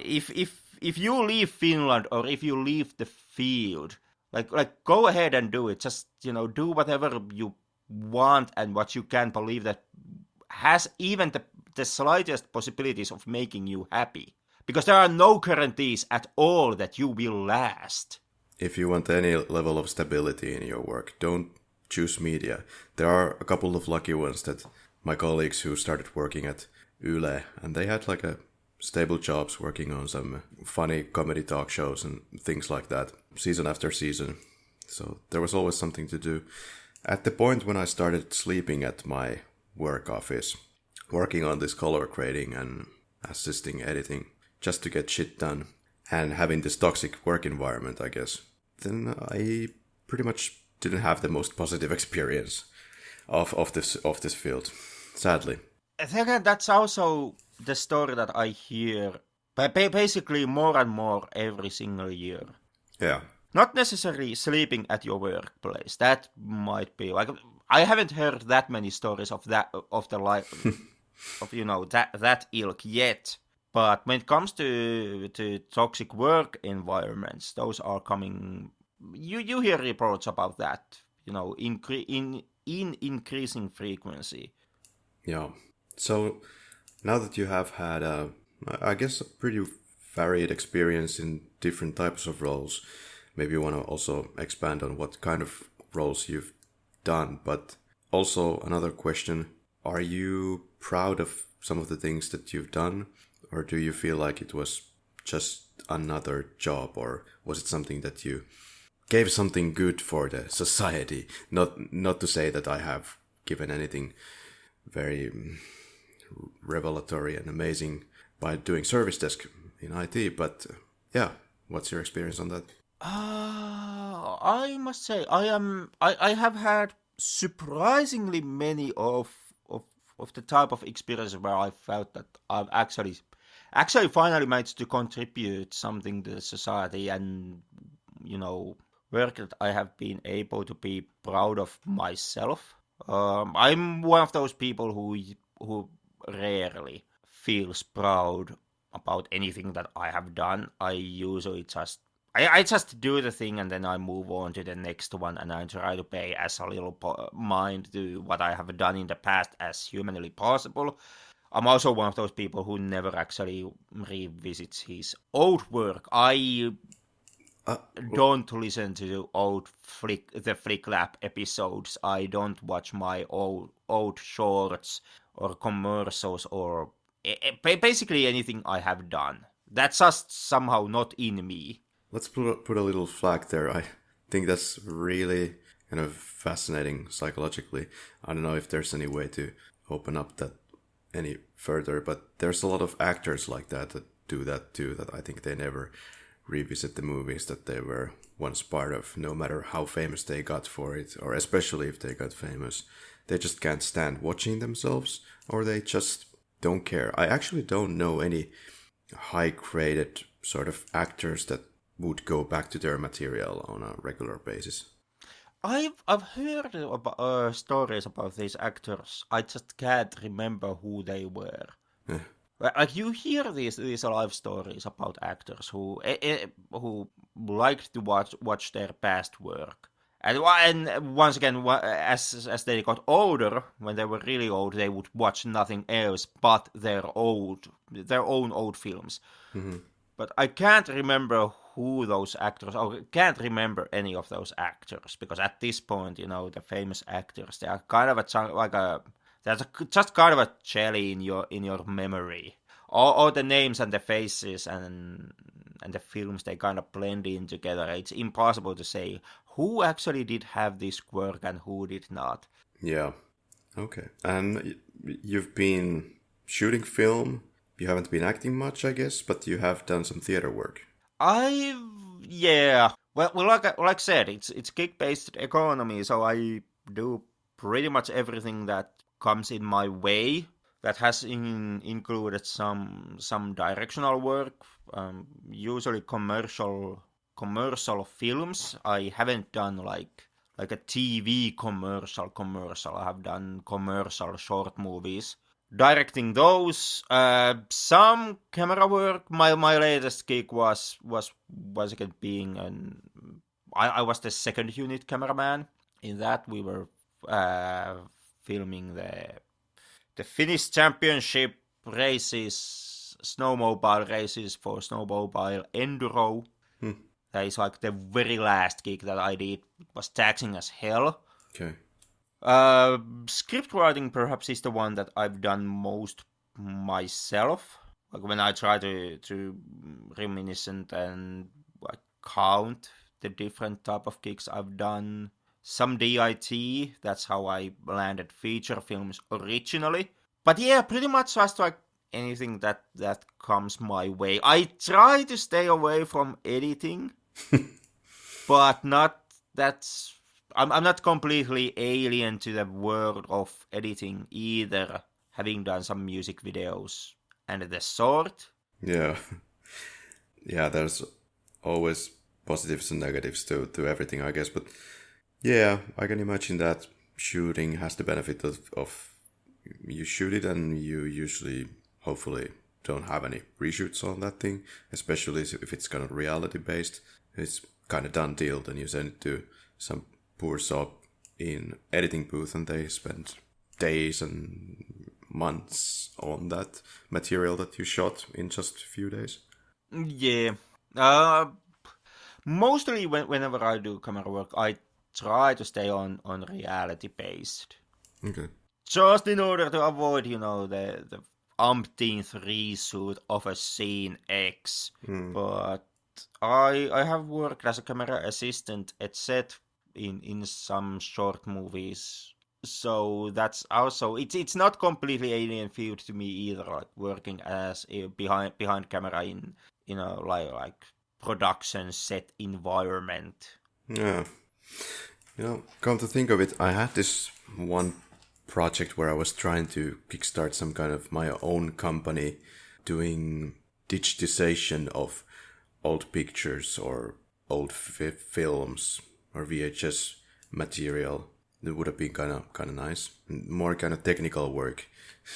S1: If you leave Finland or if you leave the field, like go ahead and do it. Just, do whatever you want and what you can believe that has even the slightest possibilities of making you happy. Because there are no guarantees at all that you will last.
S2: If you want any level of stability in your work, don't choose media. There are a couple of lucky ones that my colleagues who started working at Yle, and they had like a stable jobs working on some funny comedy talk shows and things like that, season after season. So there was always something to do. At the point when I started sleeping at my work office, working on this color grading and assisting editing, just to get shit done, and having this toxic work environment, I guess, then I pretty much didn't have the most positive experience of this field, sadly.
S1: I think that's also the story that I hear, basically more and more every single year.
S2: Yeah.
S1: Not necessarily sleeping at your workplace. That might be like, I haven't heard that many stories of that of the life of that ilk yet. But when it comes to toxic work environments, those are coming. You hear reports about that, in increasing frequency.
S2: Yeah. So now that you have had I guess a pretty varied experience in different types of roles, maybe you want to also expand on what kind of roles you've done. But also another question, are you proud of some of the things that you've done? Or do you feel like it was just another job? Or was it something that you gave something good for the society? Not to say that I have given anything very revelatory and amazing by doing service desk in IT, but yeah, what's your experience on that?
S1: I must say I have had surprisingly many of the type of experiences where I felt that I've actually finally managed to contribute something to the society, and work that I have been able to be proud of myself. I'm one of those people who rarely feels proud about anything that I have done. I usually I just do the thing and then I move on to the next one, and I try to pay as a little mind to what I have done in the past as humanly possible. I'm also one of those people who never actually revisits his old work. I don't listen to the Flick Lab episodes. I don't watch my old shorts or commercials or basically anything I have done. That's just somehow not in me.
S2: Let's put a little flag there. I think that's really kind of fascinating psychologically. I don't know if there's any way to open up that any further, but there's a lot of actors like that do that too, that I think they never revisit the movies that they were once part of, no matter how famous they got for it, or especially if they got famous. They just can't stand watching themselves, or they just don't care. I actually don't know any high-graded sort of actors that would go back to their material on a regular basis.
S1: I've heard about stories about these actors. I just can't remember who they were. Like you hear these life stories about actors who like to watch their past work, and once again, as they got older, when they were really old, they would watch nothing else but their own old films.
S2: Mm-hmm.
S1: But I can't remember who those actors, or can't remember any of those actors, because at this point, the famous actors, they are kind of there's just kind of a jelly in your memory. All the names and the faces and the films, they kind of blend in together. It's impossible to say who actually did have this work and who did not.
S2: Yeah. Okay. And you've been shooting film. You haven't been acting much, I guess, but you have done some theater work.
S1: Yeah. Well, like I said, it's gig-based economy, so I do pretty much everything that comes in my way. That has included some directional work, usually commercial films. I haven't done like a TV commercial. I have done commercial short movies. Directing those, some camera work. My latest gig was again being I was the second unit cameraman. In that we were filming the Finnish championship races, snowmobile races for snowmobile enduro. That is like the very last gig that I did. It was taxing as hell.
S2: Okay.
S1: Script writing perhaps is the one that I've done most myself. Like when I try to reminiscent and count the different type of gigs I've done. Some DIT, that's how I landed feature films originally. But yeah, pretty much just like anything that comes my way. I try to stay away from editing, but I'm not completely alien to the world of editing either, having done some music videos and the sort.
S2: Yeah. Yeah, there's always positives and negatives to everything, I guess, but yeah, I can imagine that shooting has the benefit of you shoot it and you usually, hopefully, don't have any reshoots on that thing, especially if it's kind of reality based. It's kind of done deal, then you send it to some poor sob in editing booth and they spend days and months on that material that you shot in just a few days.
S1: Yeah. Mostly whenever I do camera work, I try to stay on reality based.
S2: Okay.
S1: Just in order to avoid, the umpteenth reshoot of a scene X. But I have worked as a camera assistant at set in some short movies. So that's also it's not completely alien field to me either, like working as a behind camera in like production set environment.
S2: Yeah. Come to think of it, I had this one project where I was trying to kickstart some kind of my own company doing digitization of old pictures or old films or VHS material. It would have been kind of nice. More kind of technical work,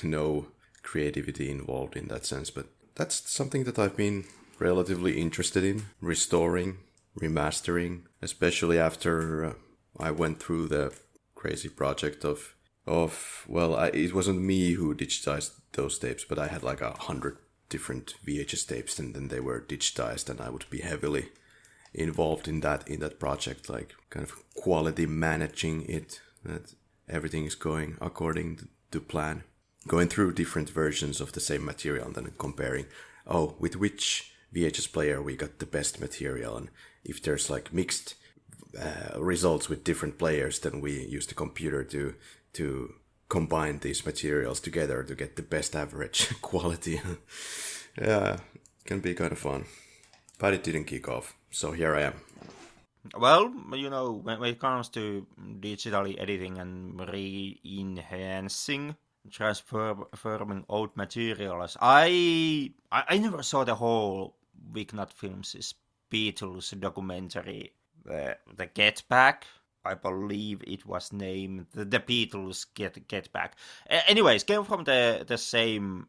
S2: no creativity involved in that sense. But that's something that I've been relatively interested in, restoring, remastering, especially after I went through the crazy project of it wasn't me who digitized those tapes, but I had like 100 different VHS tapes, and then they were digitized, and I would be heavily involved in that project, like kind of quality managing it, that everything is going according to plan, going through different versions of the same material and then comparing, with which VHS player we got the best material, and if there's like mixed results with different players, then we use the computer to combine these materials together to get the best average quality. Yeah, can be kind of fun. But it didn't kick off, so here I am.
S1: Well, when it comes to digitally editing and re-enhancing, transforming old materials, I never saw the whole Wignut Films' Beatles documentary, the Get Back. I believe it was named the Beatles Get Back. Anyways, came from the same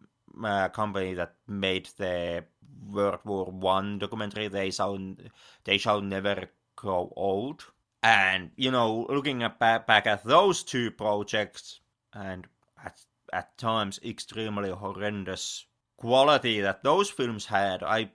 S1: company that made the World War One documentary. They shall never grow old. And looking back at those two projects, and at times extremely horrendous quality that those films had, I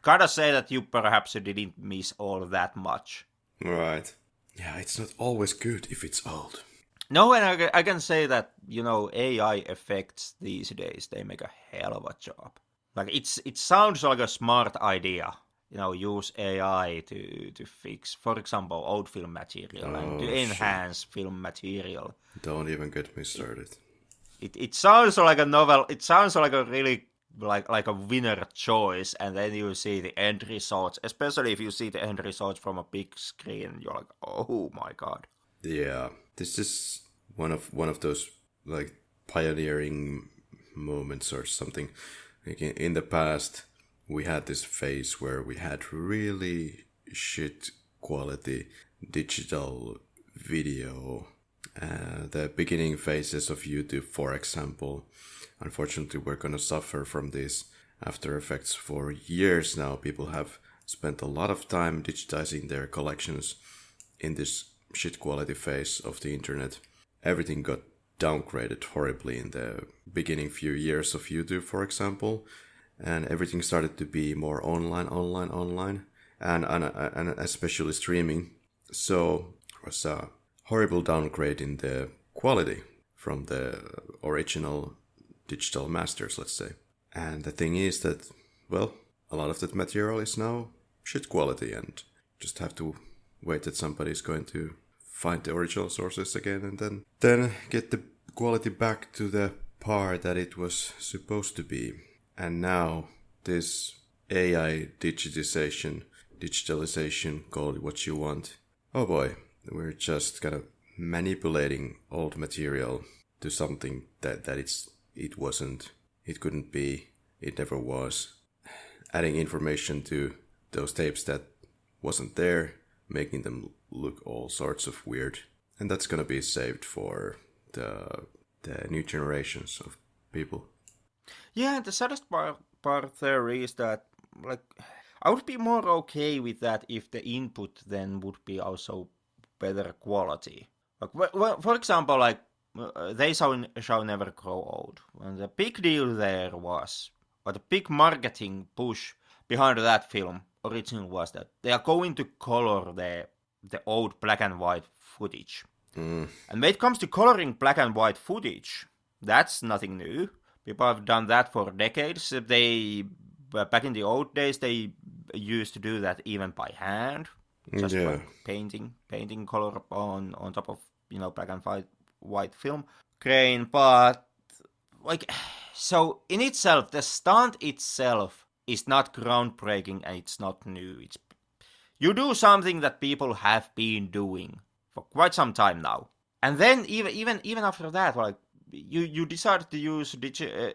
S1: gotta say that you perhaps didn't miss all that much.
S2: Right. Yeah, it's not always good if it's old.
S1: No, and I can say that, AI effects these days, they make a hell of a job. Like, it sounds like a smart idea, use AI to fix, for example, old film material and to enhance film material.
S2: Don't even get me started.
S1: It sounds like a novel, it sounds like a really, like a winner choice, and then you see the end results, especially if you see the end results from a big screen, you're like, oh my god.
S2: Yeah, this is one of those like pioneering moments or something. Like in the past, we had this phase where we had really shit quality digital video. The beginning phases of YouTube, for example. Unfortunately, we're going to suffer from these after effects for years now. People have spent a lot of time digitizing their collections in this shit quality phase of the internet. Everything got downgraded horribly in the beginning few years of YouTube, for example. And everything started to be more online, and especially streaming. So it was a horrible downgrade in the quality from the original digital masters, let's say. And the thing is that, well, a lot of that material is now shit quality, and just have to wait that somebody's going to find the original sources again, and then get the quality back to the par that it was supposed to be. And now this AI digitalization, call it what you want. Oh boy, we're just kind of manipulating old material to something that it wasn't, it couldn't be, it never was. Adding information to those tapes that wasn't there, making them look all sorts of weird. And that's gonna be saved for the new generations of people.
S1: Yeah, the saddest part there is that, like, I would be more okay with that if the input then would be also better quality. Like, well, for example, like, They Shall Never Grow Old. And the big deal there was, or the big marketing push behind that film originally was that they are going to color the old black and white footage. And when it comes to coloring black and white footage, that's nothing new. People have done that for decades. Back in the old days, they used to do that even by hand, just like painting color on top of black and white film grain. But like, so in itself, the stunt itself is not groundbreaking and it's not new. You do something that people have been doing for quite some time now, and then even after that, like you decided to use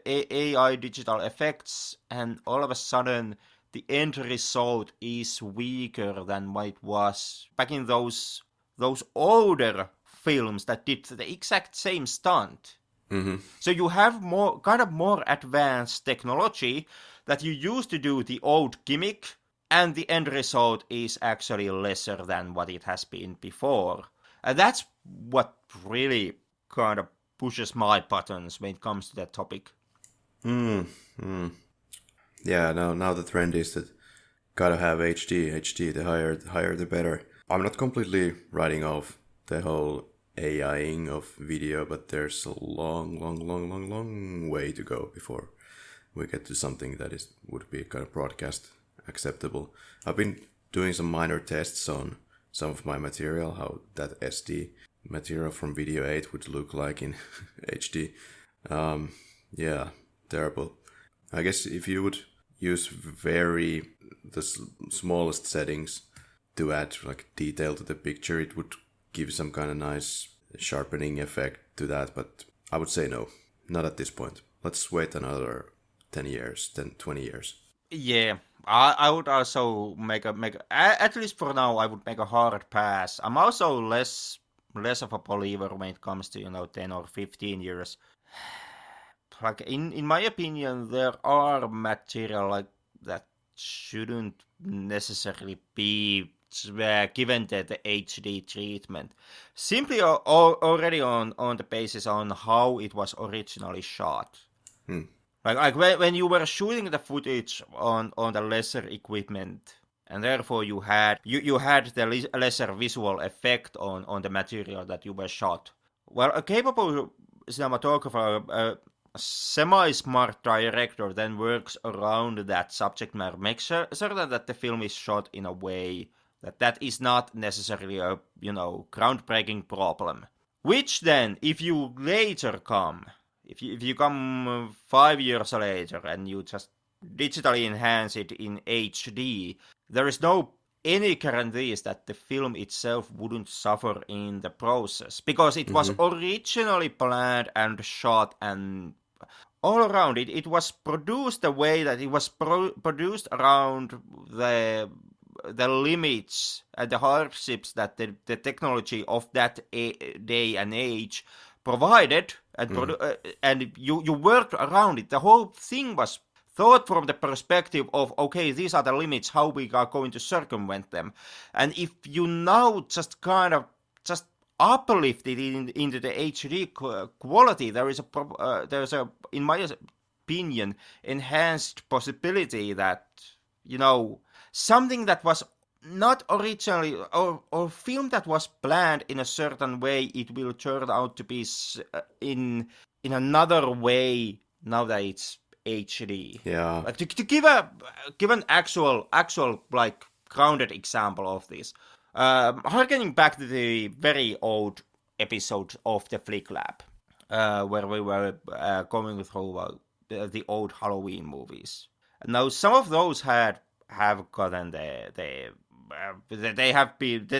S1: AI digital effects, and all of a sudden the end result is weaker than what it was back in those older films that did the exact same stunt. So you have more advanced technology that you used to do the old gimmick, and the end result is actually lesser than what it has been before. And that's what really kind of pushes my buttons when it comes to that topic.
S2: Yeah, now the trend is that gotta have HD, the higher the better. I'm not completely writing off the whole AIing of video, but there's a long way to go before we get to something that would be kind of broadcast acceptable. I've been doing some minor tests on some of my material, how that SD material from Video 8 would look like in HD. Yeah, terrible. I guess if you would use the smallest settings to add like detail to the picture, it would give some kind of nice sharpening effect to that, but I would say no, not at this point. Let's wait another 20 years.
S1: Yeah, I would also make at least for now, I would make a hard pass. I'm also less of a believer when it comes to 10 or 15 years. Like in my opinion, there are material like that shouldn't necessarily be given the HD treatment, simply already on the basis on how it was originally shot. Like when you were shooting the footage on the lesser equipment, and therefore you had the lesser visual effect on the material that you were shot. Well, a capable cinematographer, a semi-smart director then works around that subject matter, makes certain that the film is shot in a way that is not necessarily a groundbreaking problem. Which then, if you later come, if you come 5 years later and you just digitally enhance it in HD, there is no any guarantees that the film itself wouldn't suffer in the process, because it was originally planned and shot and all around it. It was produced the way that it was produced around the limits and the hardships that the technology of that day and age provided, and you worked around it. The whole thing was thought from the perspective of, okay, these are the limits, how we are going to circumvent them. And if you now just kind of just uplift it into the HD quality, there's a, in my opinion, enhanced possibility that, something that was not originally, or film that was planned in a certain way, it will turn out to be in another way now that it's HD.
S2: Yeah.
S1: Like to give an actual like grounded example of this, harkening back to the very old episode of the Flick Lab, where we were going through the old Halloween movies. Now some of those have gotten the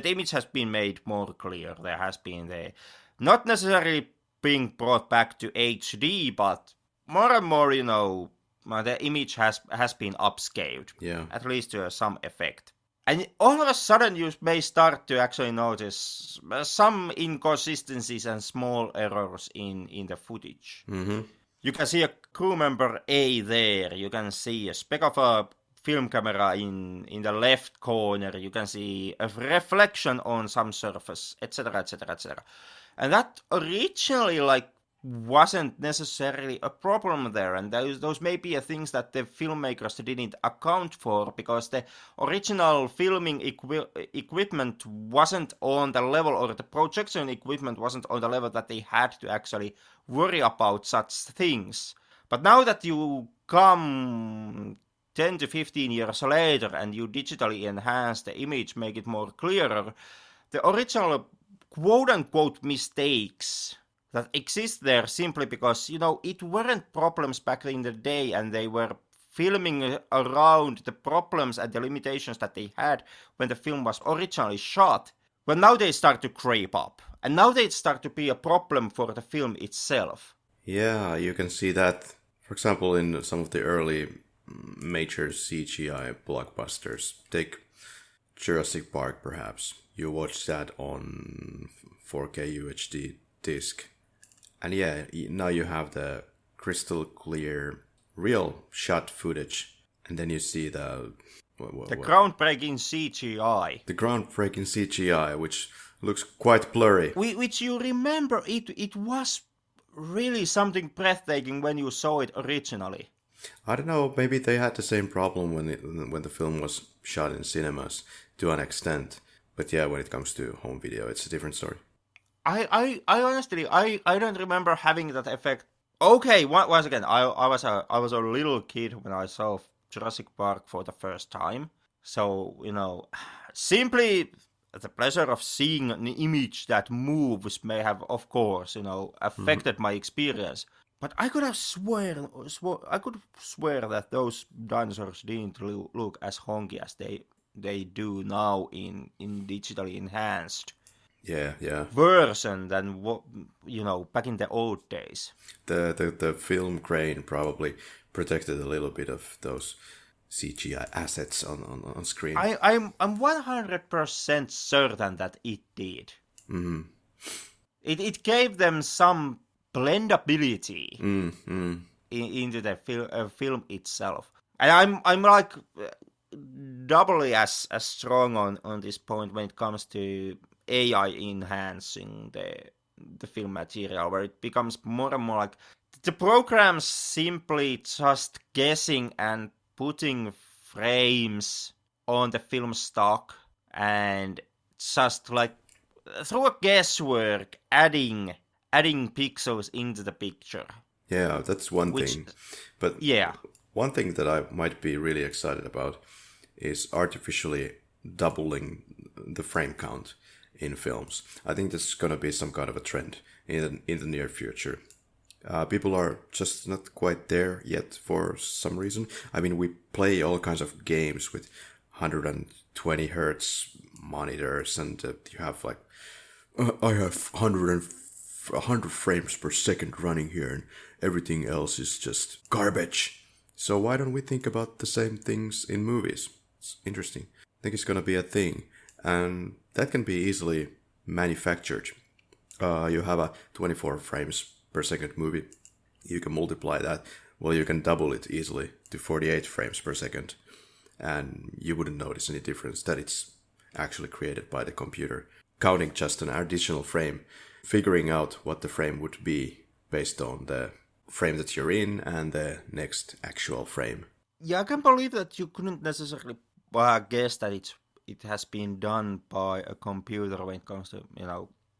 S1: image has been made more clear. There has been not necessarily being brought back to HD, but more and more, the image has been upscaled.
S2: Yeah.
S1: At least to some effect. And all of a sudden you may start to actually notice some inconsistencies and small errors in the footage. You can see a crew member A there. You can see a speck of a film camera in the left corner. You can see a reflection on some surface, etc., etc., etc. And that originally, wasn't necessarily a problem there, and those may be things that the filmmakers didn't account for, because the original filming equipment wasn't on the level, or the projection equipment wasn't on the level that they had to actually worry about such things. But now that you come 10 to 15 years later and you digitally enhance the image, make it more clearer, the original quote-unquote mistakes that exist there simply because, it weren't problems back in the day, and they were filming around the problems and the limitations that they had when the film was originally shot. But now they start to creep up, and now they start to be a problem for the film itself.
S2: Yeah, you can see that, for example, in some of the early major CGI blockbusters. Take Jurassic Park, perhaps. You watch that on 4K UHD disc. And yeah, now you have the crystal clear, real shot footage. And then you see the
S1: groundbreaking CGI.
S2: The groundbreaking CGI, which looks quite blurry.
S1: Which you remember, it was really something breathtaking when you saw it originally.
S2: I don't know, maybe they had the same problem when the film was shot in cinemas to an extent. But yeah, when it comes to home video, it's a different story.
S1: I honestly, I don't remember having that effect. Okay, once again, I was a little kid when I saw Jurassic Park for the first time. So, simply the pleasure of seeing an image that moves may have, of course, affected my experience. But I could have swear that those dinosaurs didn't look as honky as they do now in digitally enhanced version than back in the old days.
S2: The film grain probably protected a little bit of those CGI assets on screen.
S1: I'm 100% certain that it did.
S2: Mm-hmm.
S1: It gave them some blendability into the film itself, and I'm like doubly as strong on this point when it comes to AI enhancing the film material, where it becomes more and more like the program's simply just guessing and putting frames on the film stock, and just like through a guesswork adding pixels into the picture.
S2: Yeah, that's one thing. But
S1: yeah,
S2: one thing that I might be really excited about is artificially doubling the frame count in films. I think this is going to be some kind of a trend in the near future. People are just not quite there yet for some reason. I mean, we play all kinds of games with 120 hertz monitors, and you have like, I have 100 frames per second running here, and everything else is just garbage. So why don't we think about the same things in movies? It's interesting. I think it's gonna be a thing, and that can be easily manufactured. You have a 24 frames per second movie. You can multiply that. Well, you can double it easily to 48 frames per second, and you wouldn't notice any difference that it's actually created by the computer. Counting just an additional frame, figuring out what the frame would be based on the frame that you're in and the next actual frame.
S1: Yeah, I can believe that you couldn't necessarily guess that it has been done by a computer when it comes to,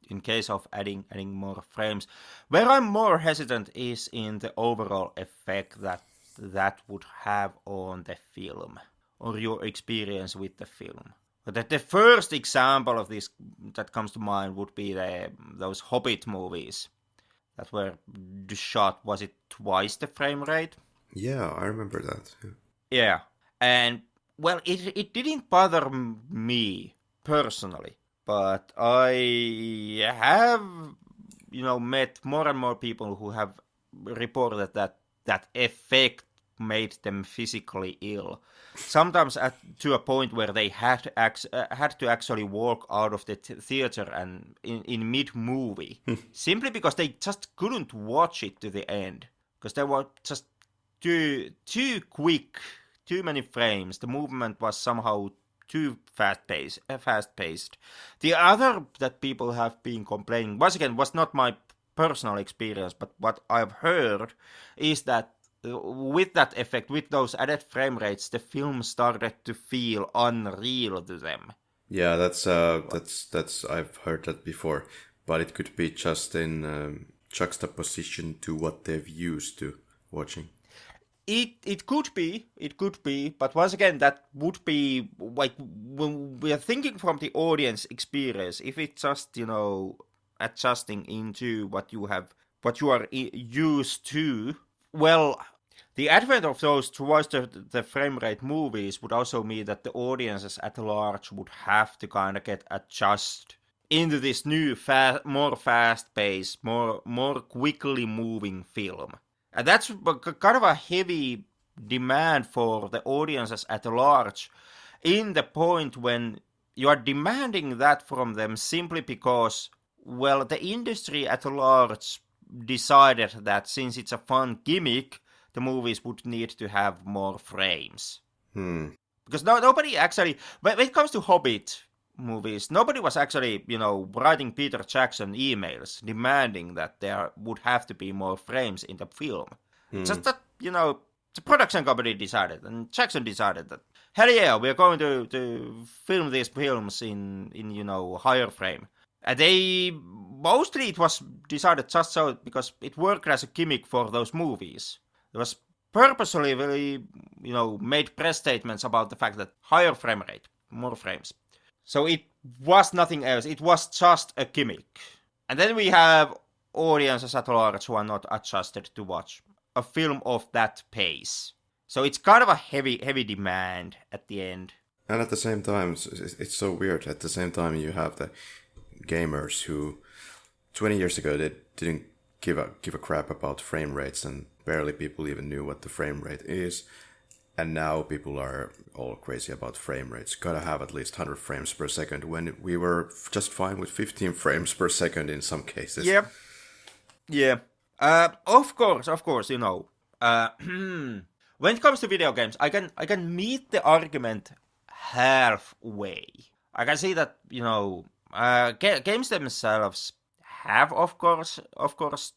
S1: in case of adding more frames. Where I'm more hesitant is in the overall effect that would have on the film, or your experience with the film. But the first example of this that comes to mind would be those Hobbit movies that were shot, was it twice the frame rate?
S2: Yeah, I remember that.
S1: Yeah. And, well, it didn't bother me personally, but I have, met more and more people who have reported that effect made them physically ill. Sometimes to a point where they had to actually walk out of the theater and in mid-movie, simply because they just couldn't watch it to the end, because they were just too quick, too many frames. The movement was somehow too fast-paced. The other that people have been complaining, once again, was not my personal experience, but what I've heard is that with that effect, with those added frame rates, the film started to feel unreal to them.
S2: Yeah, that's I've heard that before, but it could be just in juxtaposition to what they've used to watching.
S1: It could be, but once again, that would be like when we are thinking from the audience experience. If it's just adjusting into what you are used to, well, the advent of those towards the frame rate movies would also mean that the audiences at large would have to kind of get adjust into this new, more fast-paced, more quickly moving film. And that's kind of a heavy demand for the audiences at large, in the point when you are demanding that from them simply because, well, the industry at large decided that since it's a fun gimmick, the movies would need to have more frames. Because nobody actually, when it comes to Hobbit movies, nobody was actually, writing Peter Jackson emails demanding that there would have to be more frames in the film. Just that, the production company decided, and Jackson decided that, hell yeah, we're going to film these films in higher frame. And mostly it was decided just so because it worked as a gimmick for those movies. It was purposely really, made press statements about the fact that higher frame rate, more frames. So it was nothing else. It was just a gimmick. And then we have audiences at large who are not adjusted to watch a film of that pace. So it's kind of a heavy demand at the end.
S2: And at the same time, it's so weird. At the same time, you have the gamers who 20 years ago they didn't give a crap about frame rates, and barely people even knew what the frame rate is. And now people are all crazy about frame rates. Gotta have at least 100 frames per second, when we were just fine with 15 frames per second in some cases.
S1: Yep. Yeah. Of course, when it comes to video games, I can meet the argument halfway. I can see that, games themselves have, of course,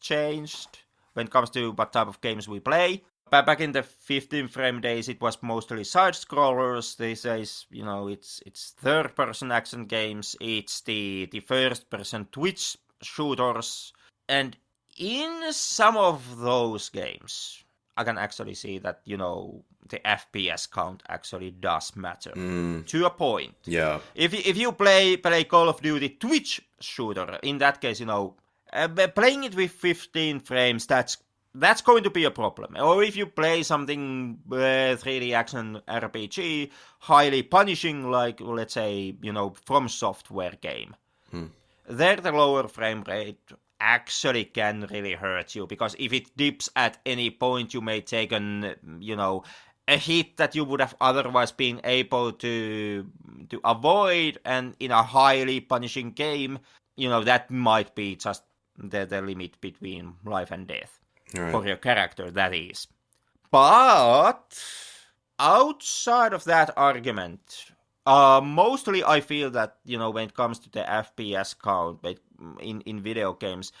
S1: changed when it comes to what type of games we play. Back in the 15 frame days, it was mostly side-scrollers. These days, it's third-person action games. It's the first-person Twitch shooters. And in some of those games, I can actually see that, the FPS count actually does matter. To a point.
S2: Yeah.
S1: If you play Call of Duty Twitch shooter, in that case, playing it with 15 frames, that's going to be a problem. Or if you play something 3D action RPG, highly punishing, like, let's say, From Software game. There the lower frame rate actually can really hurt you, because if it dips at any point, you may take a hit that you would have otherwise been able to avoid, and in a highly punishing game, that might be just the limit between life and death.
S2: Right.
S1: For your character, that is. But outside of that argument, mostly I feel that, when it comes to the FPS count in video games,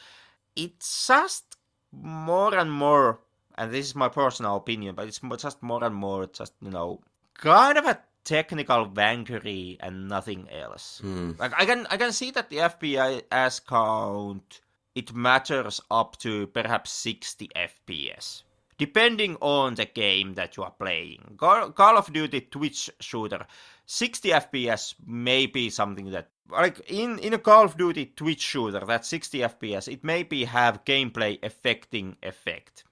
S1: it's just more and more, and this is my personal opinion, but it's just more and more just, kind of a technical vanquery and nothing else. Like I can see that the FPS count, it matters up to perhaps 60 FPS. Depending on the game that you are playing. Call of Duty Twitch shooter, 60 FPS may be something that, like in a Call of Duty Twitch shooter, that 60 FPS, it maybe have gameplay affecting effect.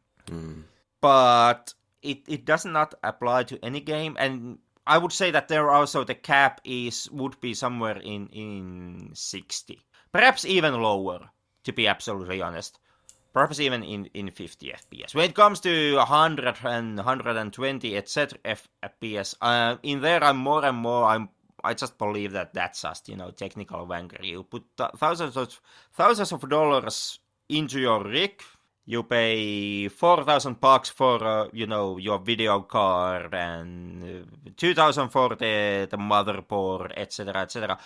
S1: But it does not apply to any game, and I would say that there also the cap would be somewhere in 60. Perhaps even lower, to be absolutely honest. Perhaps even in 50 FPS. When it comes to 100 and 120, etc. FPS, in there I'm more and more, I just believe that that's just, technical vanquery. You put thousands of dollars into your rig, You pay $4,000 for your video card and 2,000 for the motherboard, etc., etc.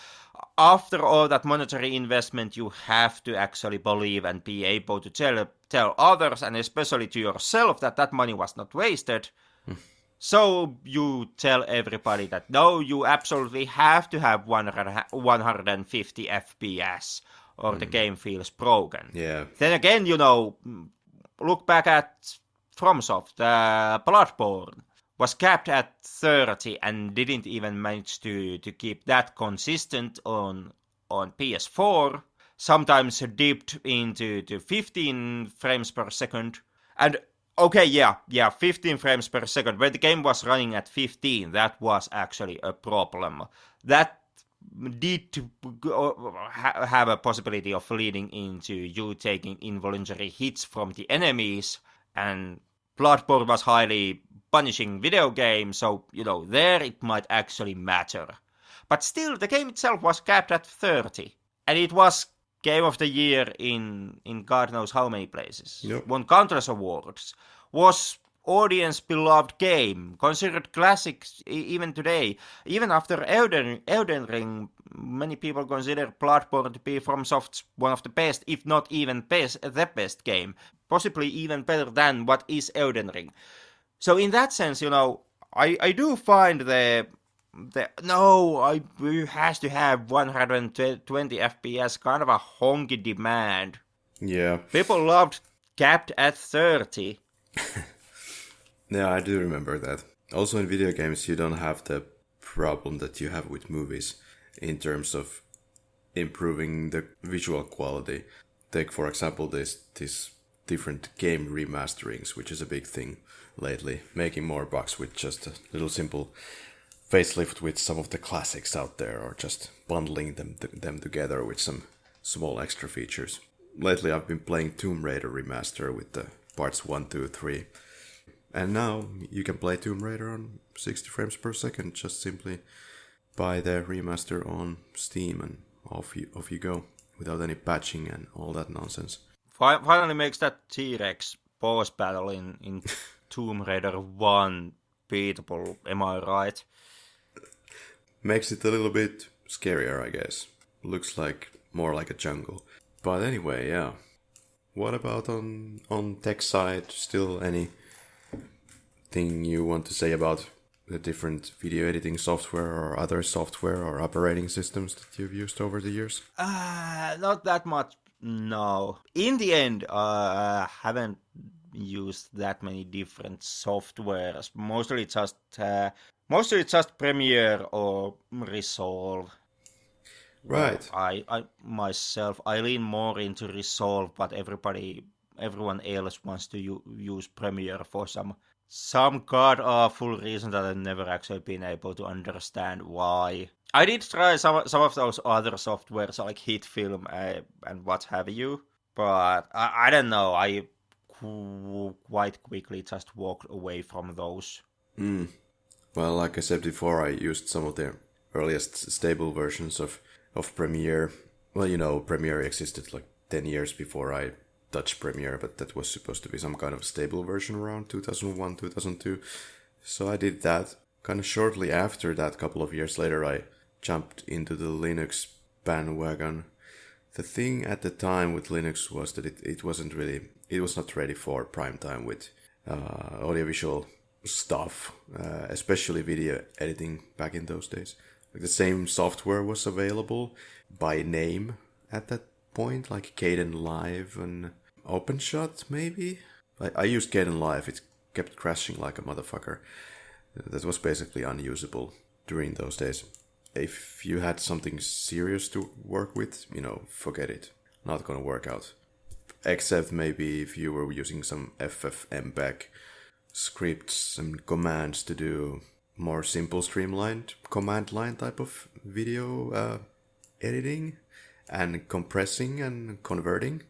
S1: After all that monetary investment, you have to actually believe and be able to tell others, and especially to yourself, that money was not wasted. So you tell everybody that no, you absolutely have to have 150 FPS or the game feels broken.
S2: Yeah.
S1: Then again, look back at FromSoft. Bloodborne was capped at 30 and didn't even manage to keep that consistent on PS4. Sometimes dipped into 15 frames per second. And okay, yeah, 15 frames per second. When the game was running at 15, that was actually a problem. That did have a possibility of leading into you taking involuntary hits from the enemies, and Bloodborne was highly punishing video game, so, there it might actually matter. But still, the game itself was capped at 30, and it was Game of the Year in God knows how many places.
S2: Yep.
S1: Won countless awards. Was audience beloved game, considered classics even today. Even after Elden Ring, many people consider Bloodborne to be FromSoft's one of the best, if not even the best game. Possibly even better than what is Elden Ring. So in that sense, I do find it has to have 120 FPS, kind of a honky demand.
S2: Yeah.
S1: People loved capped at 30.
S2: Yeah, I do remember that. Also in video games, you don't have the problem that you have with movies in terms of improving the visual quality. Take, for example, this different game remasterings, which is a big thing lately, making more bucks with just a little simple facelift with some of the classics out there, or just bundling them together with some small extra features. Lately I've been playing Tomb Raider Remaster with the parts 1, 2, 3. And now you can play Tomb Raider on 60 frames per second, just simply buy the remaster on Steam and off you go, without any patching and all that nonsense.
S1: Finally makes that T-Rex boss battle in Tomb Raider 1 beatable, am I right?
S2: Makes it a little bit scarier, I guess. Looks like more like a jungle. But anyway, yeah. What about on tech side? Still anything you want to say about the different video editing software or other software or operating systems that you've used over the years?
S1: Not that much, no. In the end, I haven't used that many different softwares. Mostly just Premiere or Resolve.
S2: Right.
S1: I myself, I lean more into Resolve, but everyone else wants to use Premiere for some god-awful reason that I've never actually been able to understand why. I did try some of those other softwares like HitFilm and what have you, but I don't know, I quite quickly just walked away from those.
S2: Well, like I said before, I used some of the earliest stable versions of Premiere. Well, Premiere existed like 10 years before I touched Premiere, but that was supposed to be some kind of stable version around 2001, 2002. So I did that. Kind of shortly after that, a couple of years later, I jumped into the Linux bandwagon. The thing at the time with Linux was that it was not ready for prime time with audiovisual stuff, especially video editing back in those days. Like the same software was available by name at that point, like Kdenlive and OpenShot maybe? I used Kdenlive, it kept crashing like a motherfucker. That was basically unusable during those days. If you had something serious to work with, forget it. Not gonna work out. Except maybe if you were using some FFmpeg scripts and commands to do more simple streamlined command line type of video editing and compressing and converting.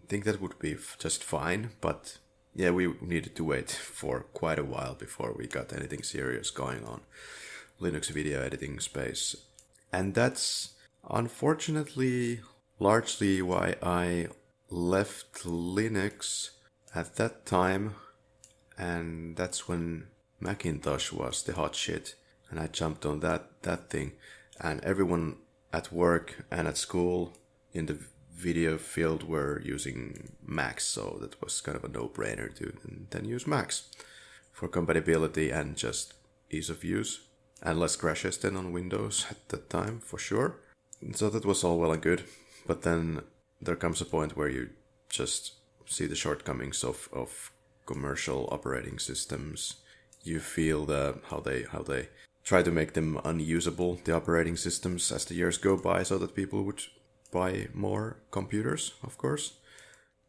S2: I think that would be just fine, but yeah, we needed to wait for quite a while before we got anything serious going on Linux video editing space. And that's unfortunately largely why I left Linux at that time, and that's when Macintosh was the hot shit, and I jumped on that thing, and everyone at work and at school in the video field were using Macs, so that was kind of a no-brainer to then use Macs for compatibility and just ease of use, and less crashes than on Windows at that time, for sure. So that was all well and good, but then there comes a point where you just see the shortcomings of commercial operating systems. You feel how they try to make them unusable, the operating systems, as the years go by, so that people would buy more computers, of course.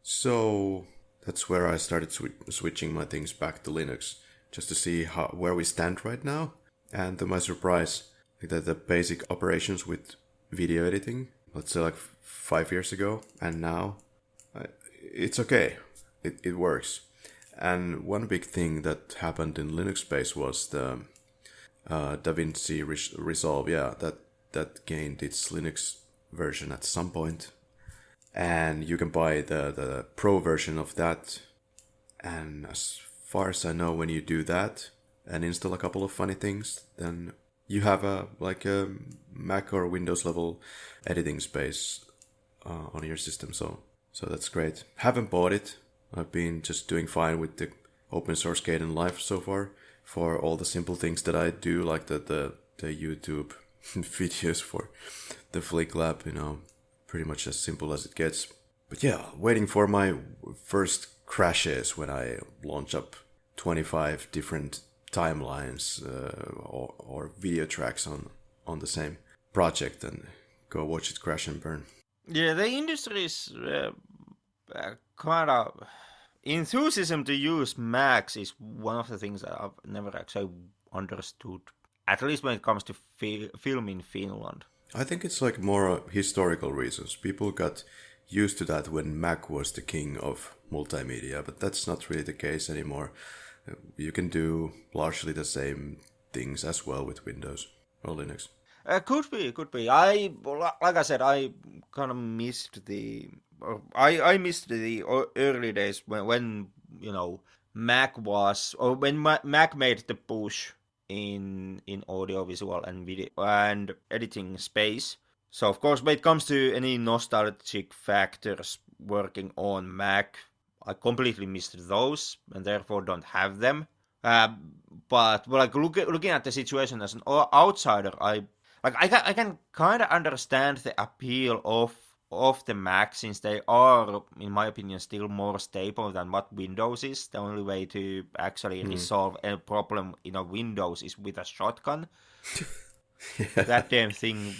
S2: So that's where I started switching my things back to Linux, just to see where we stand right now. And to my surprise, that the basic operations with video editing, let's say like 5 years ago, and now, it's okay. It works. And one big thing that happened in Linux space was the DaVinci Resolve. Yeah, that gained its Linux version at some point. And you can buy the pro version of that. And as far as I know, when you do that and install a couple of funny things, then you have a Mac or Windows level editing space on your system. So that's great. Haven't bought it. I've been just doing fine with the open source Kden Live so far for all the simple things that I do, like the YouTube videos for the Flick Lab, pretty much as simple as it gets. But yeah, waiting for my first crashes when I launch up 25 different timelines or video tracks on the same project and go watch it crash and burn.
S1: Yeah, the industry is kind of enthusiasm to use Macs is one of the things that I've never actually understood, at least when it comes to film in Finland.
S2: I think it's like more historical reasons. People got used to that when Mac was the king of multimedia, but that's not really the case anymore. You can do largely the same things as well with Windows or Linux.
S1: Could be. Like I said, I kind of missed I missed the early days when Mac was, or when Mac made the push in audiovisual and video and editing space. So of course, when it comes to any nostalgic factors working on Mac, I completely missed those and therefore don't have them. But like looking at the situation as an outsider, I can kind of understand the appeal of the Mac, since they are, in my opinion, still more stable than what Windows is. The only way to actually resolve a problem in a Windows is with a shotgun. Yeah. That damn thing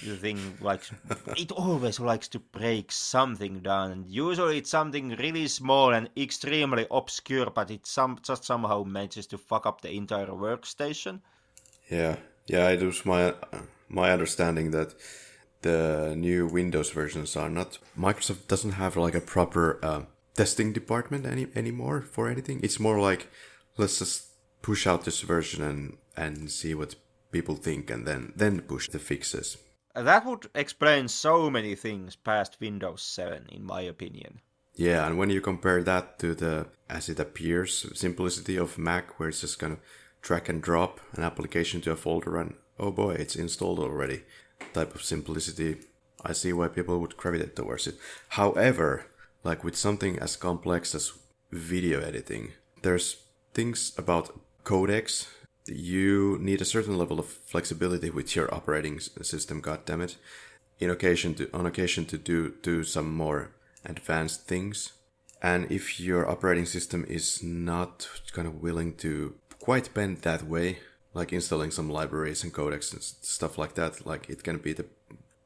S1: likes, it always likes to break something down, and usually it's something really small and extremely obscure, but it just somehow manages to fuck up the entire workstation.
S2: Yeah, it was my understanding that the new Windows versions are not, Microsoft doesn't have like a proper testing department anymore for anything. It's more like, let's just push out this version and see what people think, and then push the fixes.
S1: That would explain so many things past Windows 7, in my opinion.
S2: Yeah, and when you compare that to the, as it appears, simplicity of Mac, where it's just gonna drag and drop an application to a folder and, oh boy, it's installed already, type of simplicity, I see why people would gravitate towards it. However, like with something as complex as video editing, there's things about codecs. You need a certain level of flexibility with your operating system, goddammit, on occasion to do some more advanced things. And if your operating system is not kind of willing to quite bend that way, like installing some libraries and codecs and stuff like that, like it can be the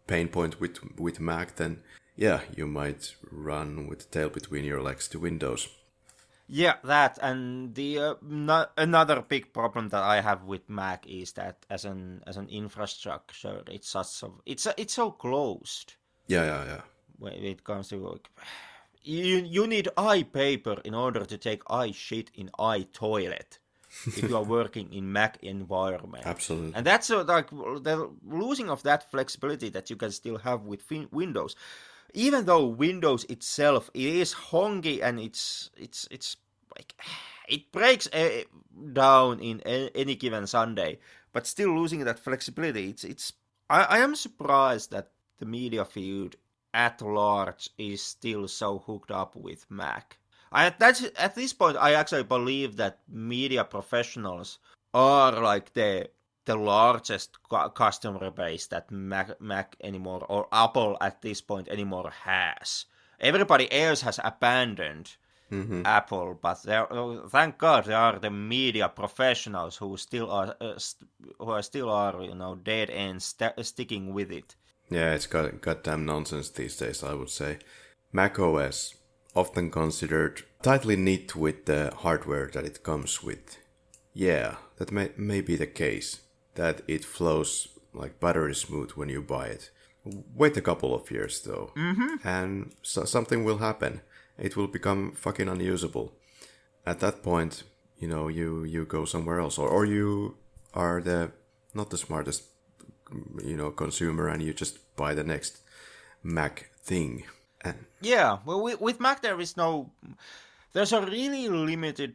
S2: pain point with Mac, then yeah, you might run with the tail between your legs to Windows.
S1: Yeah, that, and the another big problem that I have with Mac is that as an infrastructure, it's so closed.
S2: Yeah.
S1: When it comes to like, you need iPaper in order to take iShit in iToilet if you are working in Mac environment.
S2: Absolutely.
S1: And that's like the losing of that flexibility that you can still have with Windows. even though Windows itself is honky and it's like it breaks down in any given Sunday, but still losing that flexibility. I am surprised that the media field at large is still so hooked up with Mac. At this point, I actually believe that media professionals are like the largest customer base that Mac anymore, or Apple at this point anymore has. Everybody else has abandoned Apple, but thank God there are the media professionals who still are dead ends sticking with it.
S2: Yeah, it's goddamn nonsense these days, I would say. Mac OS, often considered tightly knit with the hardware that it comes with. Yeah, that may be the case, that it flows like buttery smooth when you buy it. Wait a couple of years though, and something will happen. It will become fucking unusable. At that point, you go somewhere else, or you are not the smartest, consumer, and you just buy the next Mac thing.
S1: Yeah, well, with Mac there's a really limited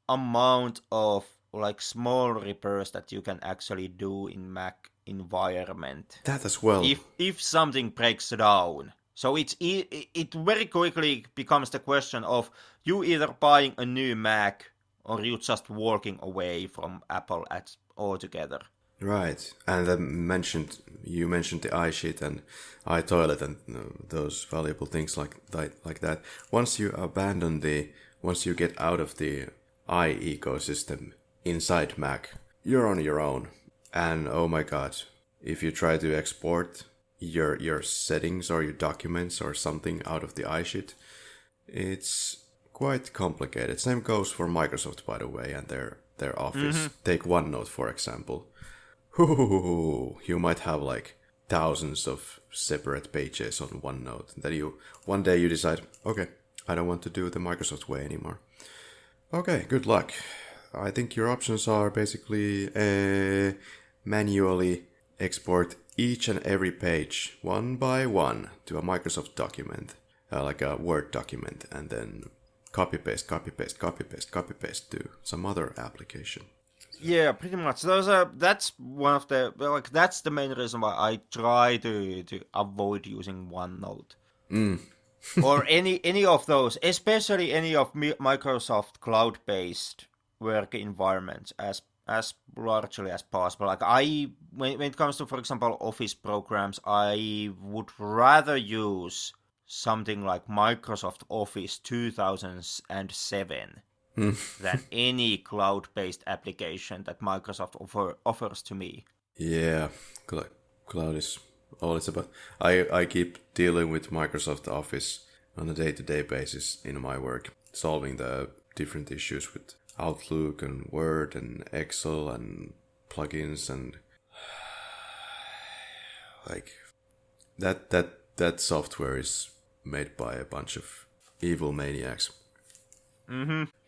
S1: amount of like small repairs that you can actually do in Mac environment.
S2: That as well.
S1: If something breaks down. So it very quickly becomes the question of you either buying a new Mac or you just walking away from Apple altogether.
S2: Right, and you mentioned the iSheet and iToilet and those valuable things like that. Once you get out of the ecosystem inside Mac, you're on your own. And oh my god, if you try to export your settings or your documents or something out of the iSheet, it's quite complicated. Same goes for Microsoft, by the way, and their Office. Take OneNote, for example. You might have like thousands of separate pages on OneNote that one day you decide, okay, I don't want to do the Microsoft way anymore. Okay, good luck. I think your options are basically manually export each and every page one by one to a Microsoft document, like a Word document, and then copy paste to some other application.
S1: Yeah, pretty much. That's one of that's the main reason why I try to avoid using OneNote. Or any of those, especially any of Microsoft cloud-based work environments as largely as possible. Like when it comes to, for example, Office programs, I would rather use something like Microsoft Office 2007 than any cloud-based application that Microsoft offers to me.
S2: Yeah, cloud is all it's about. I keep dealing with Microsoft Office on a day-to-day basis in my work, solving the different issues with Outlook and Word and Excel and plugins and like that software is made by a bunch of evil maniacs.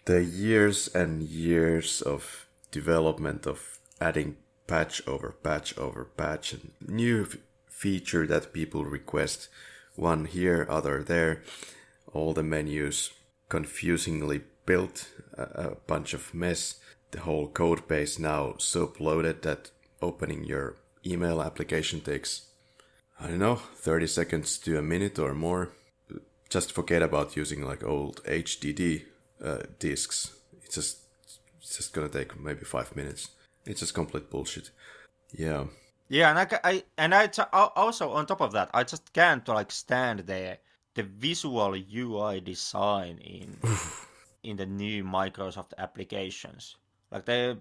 S2: The years and years of development of adding patch over patch over patch and new feature that people request, one here, other there, all the menus confusingly built, a bunch of mess, the whole code base now so bloated that opening your email application takes, 30 seconds to a minute or more. Just forget about using like old HDD disks. It's just gonna take maybe 5 minutes. It's just complete bullshit. Yeah.
S1: Yeah, and I also on top of that, I just can't stand the visual UI design in the new Microsoft applications. Like the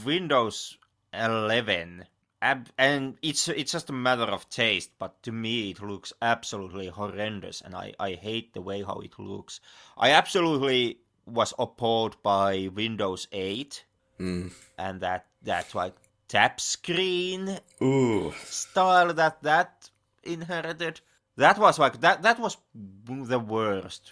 S1: Windows 11, and it's just a matter of taste, but to me it looks absolutely horrendous, and I hate the way how it looks. I absolutely was appalled by Windows 8 and that like tap screen style that inherited. That was that was the worst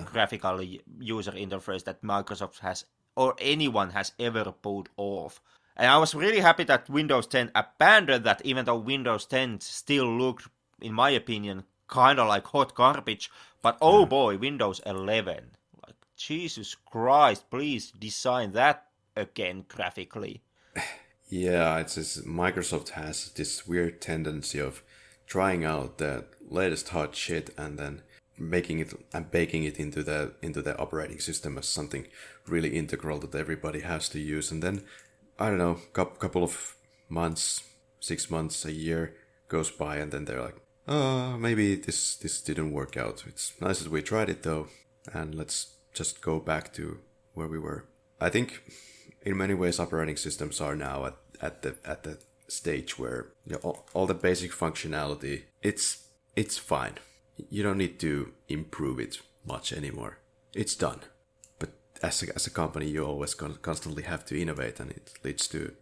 S1: graphical user interface that Microsoft has or anyone has ever pulled off. And I was really happy that Windows 10 abandoned that, even though Windows 10 still looked, in my opinion, kind of like hot garbage. But oh boy, Windows 11. Like, Jesus Christ, please design that again graphically.
S2: Yeah, it's just Microsoft has this weird tendency of trying out the latest hot shit and then making it and baking it into the operating system as something really integral that everybody has to use. And then I don't know, couple of months, 6 months, a year goes by, and then they're like, oh, maybe this didn't work out. It's nice that we tried it though, and let's just go back to where we were. I think in many ways operating systems are now at the stage where all the basic functionality, it's fine. You don't need to improve it much anymore. It's done. But as a company, you always constantly have to innovate, and it leads to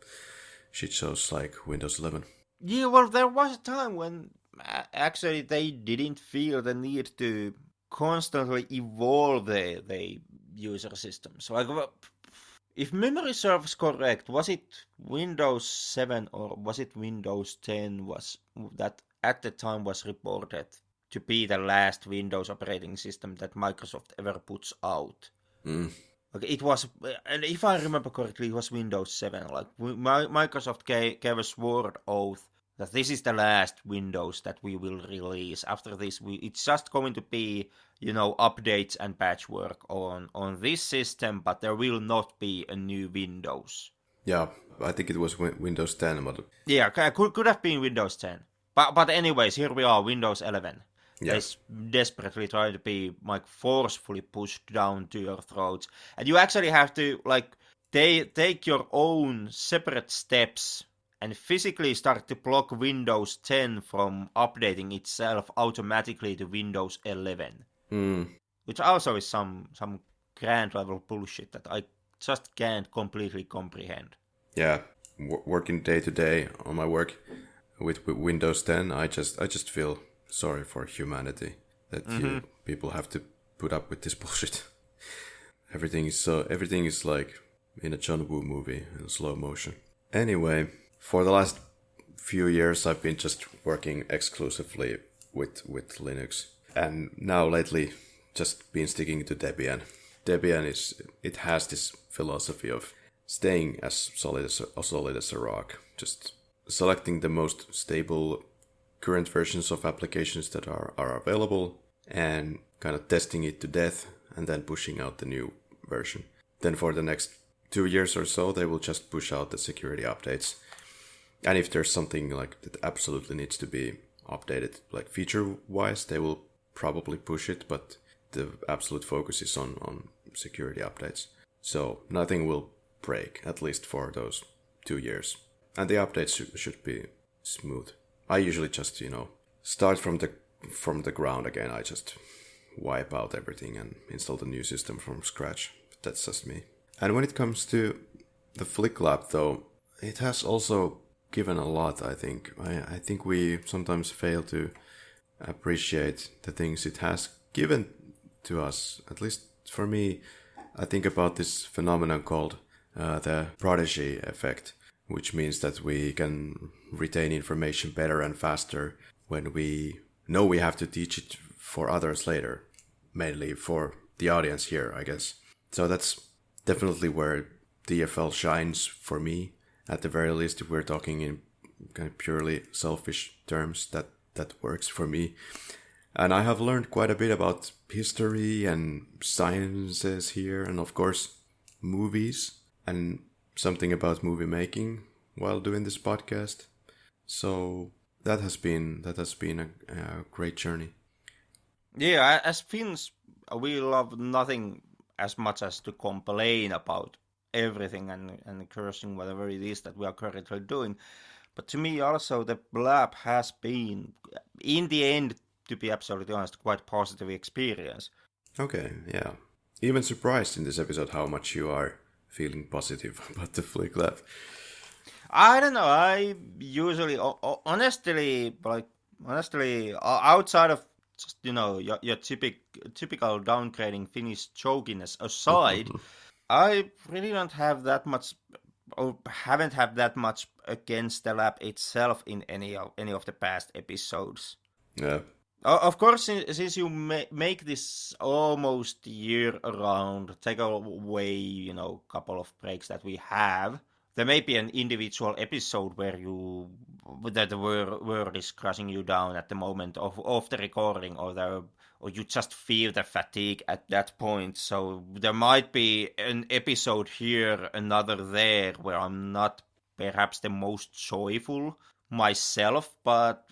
S2: shit shows like Windows 11.
S1: Yeah, well, there was a time when actually they didn't feel the need to constantly evolve the user systems. Like, if memory serves correct, was it Windows 7 or was it Windows 10 was that at the time was reported to be the last Windows operating system that Microsoft ever puts out? Okay, it was, and if I remember correctly, it was Windows 7. Like, Microsoft gave a sword oath that this is the last Windows that we will release. After this, it's just going to be, updates and patchwork on this system, but there will not be a new Windows.
S2: Yeah, I think it was Windows 10. But...
S1: Yeah, could have been Windows 10. But anyways, here we are, Windows 11.
S2: Yeah.
S1: It's desperately trying to be like forcefully pushed down to your throats, and you actually have to like take your own separate steps and physically start to block Windows 10 from updating itself automatically to Windows 11, which also is some grand level bullshit that I just can't completely comprehend.
S2: Yeah, working day to day on my work with Windows 10, I just feel sorry for humanity that you people have to put up with this bullshit. Everything is like in a John Woo movie in slow motion. Anyway, for the last few years I've been just working exclusively with Linux, and now lately just been sticking to Debian. Debian has this philosophy of staying as solid as a rock, just selecting the most stable current versions of applications that are available and kind of testing it to death and then pushing out the new version. Then for the next 2 years or so, they will just push out the security updates. And if there's something like that absolutely needs to be updated, like feature-wise, they will probably push it, but the absolute focus is on security updates. So nothing will break, at least for those 2 years. And the updates should be smooth. I usually just, start from the ground again. I just wipe out everything and install the new system from scratch. But that's just me. And when it comes to the Flick Lab, though, it has also given a lot, I think. I think we sometimes fail to appreciate the things it has given to us. At least for me, I think about this phenomenon called the prodigy effect, which means that we can retain information better and faster when we know we have to teach it for others later, mainly for the audience here, I guess. So that's definitely where DFL shines for me, at the very least. If we're talking in kind of purely selfish terms, that works for me. And I have learned quite a bit about history and sciences here, and of course movies, and something about movie making while doing this podcast. So that has been a great journey.
S1: Yeah, as Finns, we love nothing as much as to complain about everything and cursing whatever it is that we are currently doing. But to me also, the lab has been, in the end, to be absolutely honest, quite positive experience.
S2: Okay, yeah. Even surprised in this episode how much you are feeling positive about the Flick Lab.
S1: I don't know. I usually, honestly, outside of just your typical downgrading Finnish jokiness aside, I really don't have that much, or haven't had that much against the lab itself in any of the past episodes.
S2: Yeah,
S1: Of course, since you make this almost year around, take away, couple of breaks that we have, there may be an individual episode where that the word is crushing you down at the moment of the recording, or you just feel the fatigue at that point. So there might be an episode here, another there, where I'm not perhaps the most joyful myself, but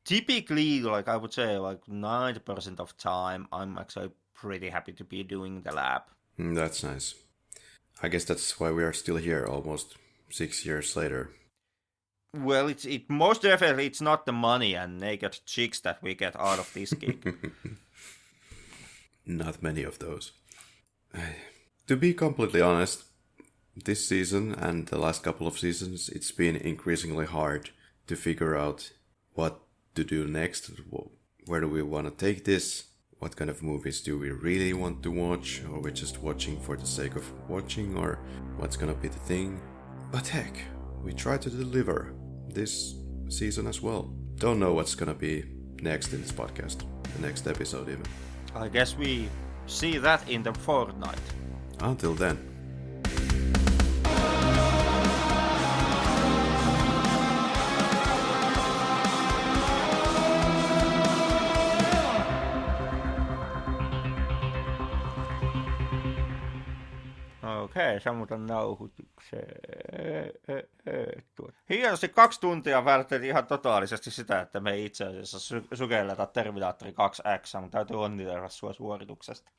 S1: typically, like I would say, like 90% of time, I'm actually pretty happy to be doing the lab.
S2: That's nice. I guess that's why we are still here almost 6 years later.
S1: Well, it most definitely it's not the money and naked chicks that we get out of this gig.
S2: Not many of those. To be completely honest, this season and the last couple of seasons, it's been increasingly hard to figure out what to do next. Where do we want to take this? What kind of movies do we really want to watch? Or we're just watching for the sake of watching? Or what's gonna be the thing? But heck, we try to deliver this season as well. Don't know what's gonna be next in this podcast. The next episode even.
S1: I guess we see that in the fortnight.
S2: Until then.
S1: Okei, sammutan nauhoituksen. Hienosti 2 tuntia vältteli ihan totaalisesti sitä, että me ei itse asiassa sukelleta Terminaattori 2X, mutta täytyy onnitella sua suorituksesta.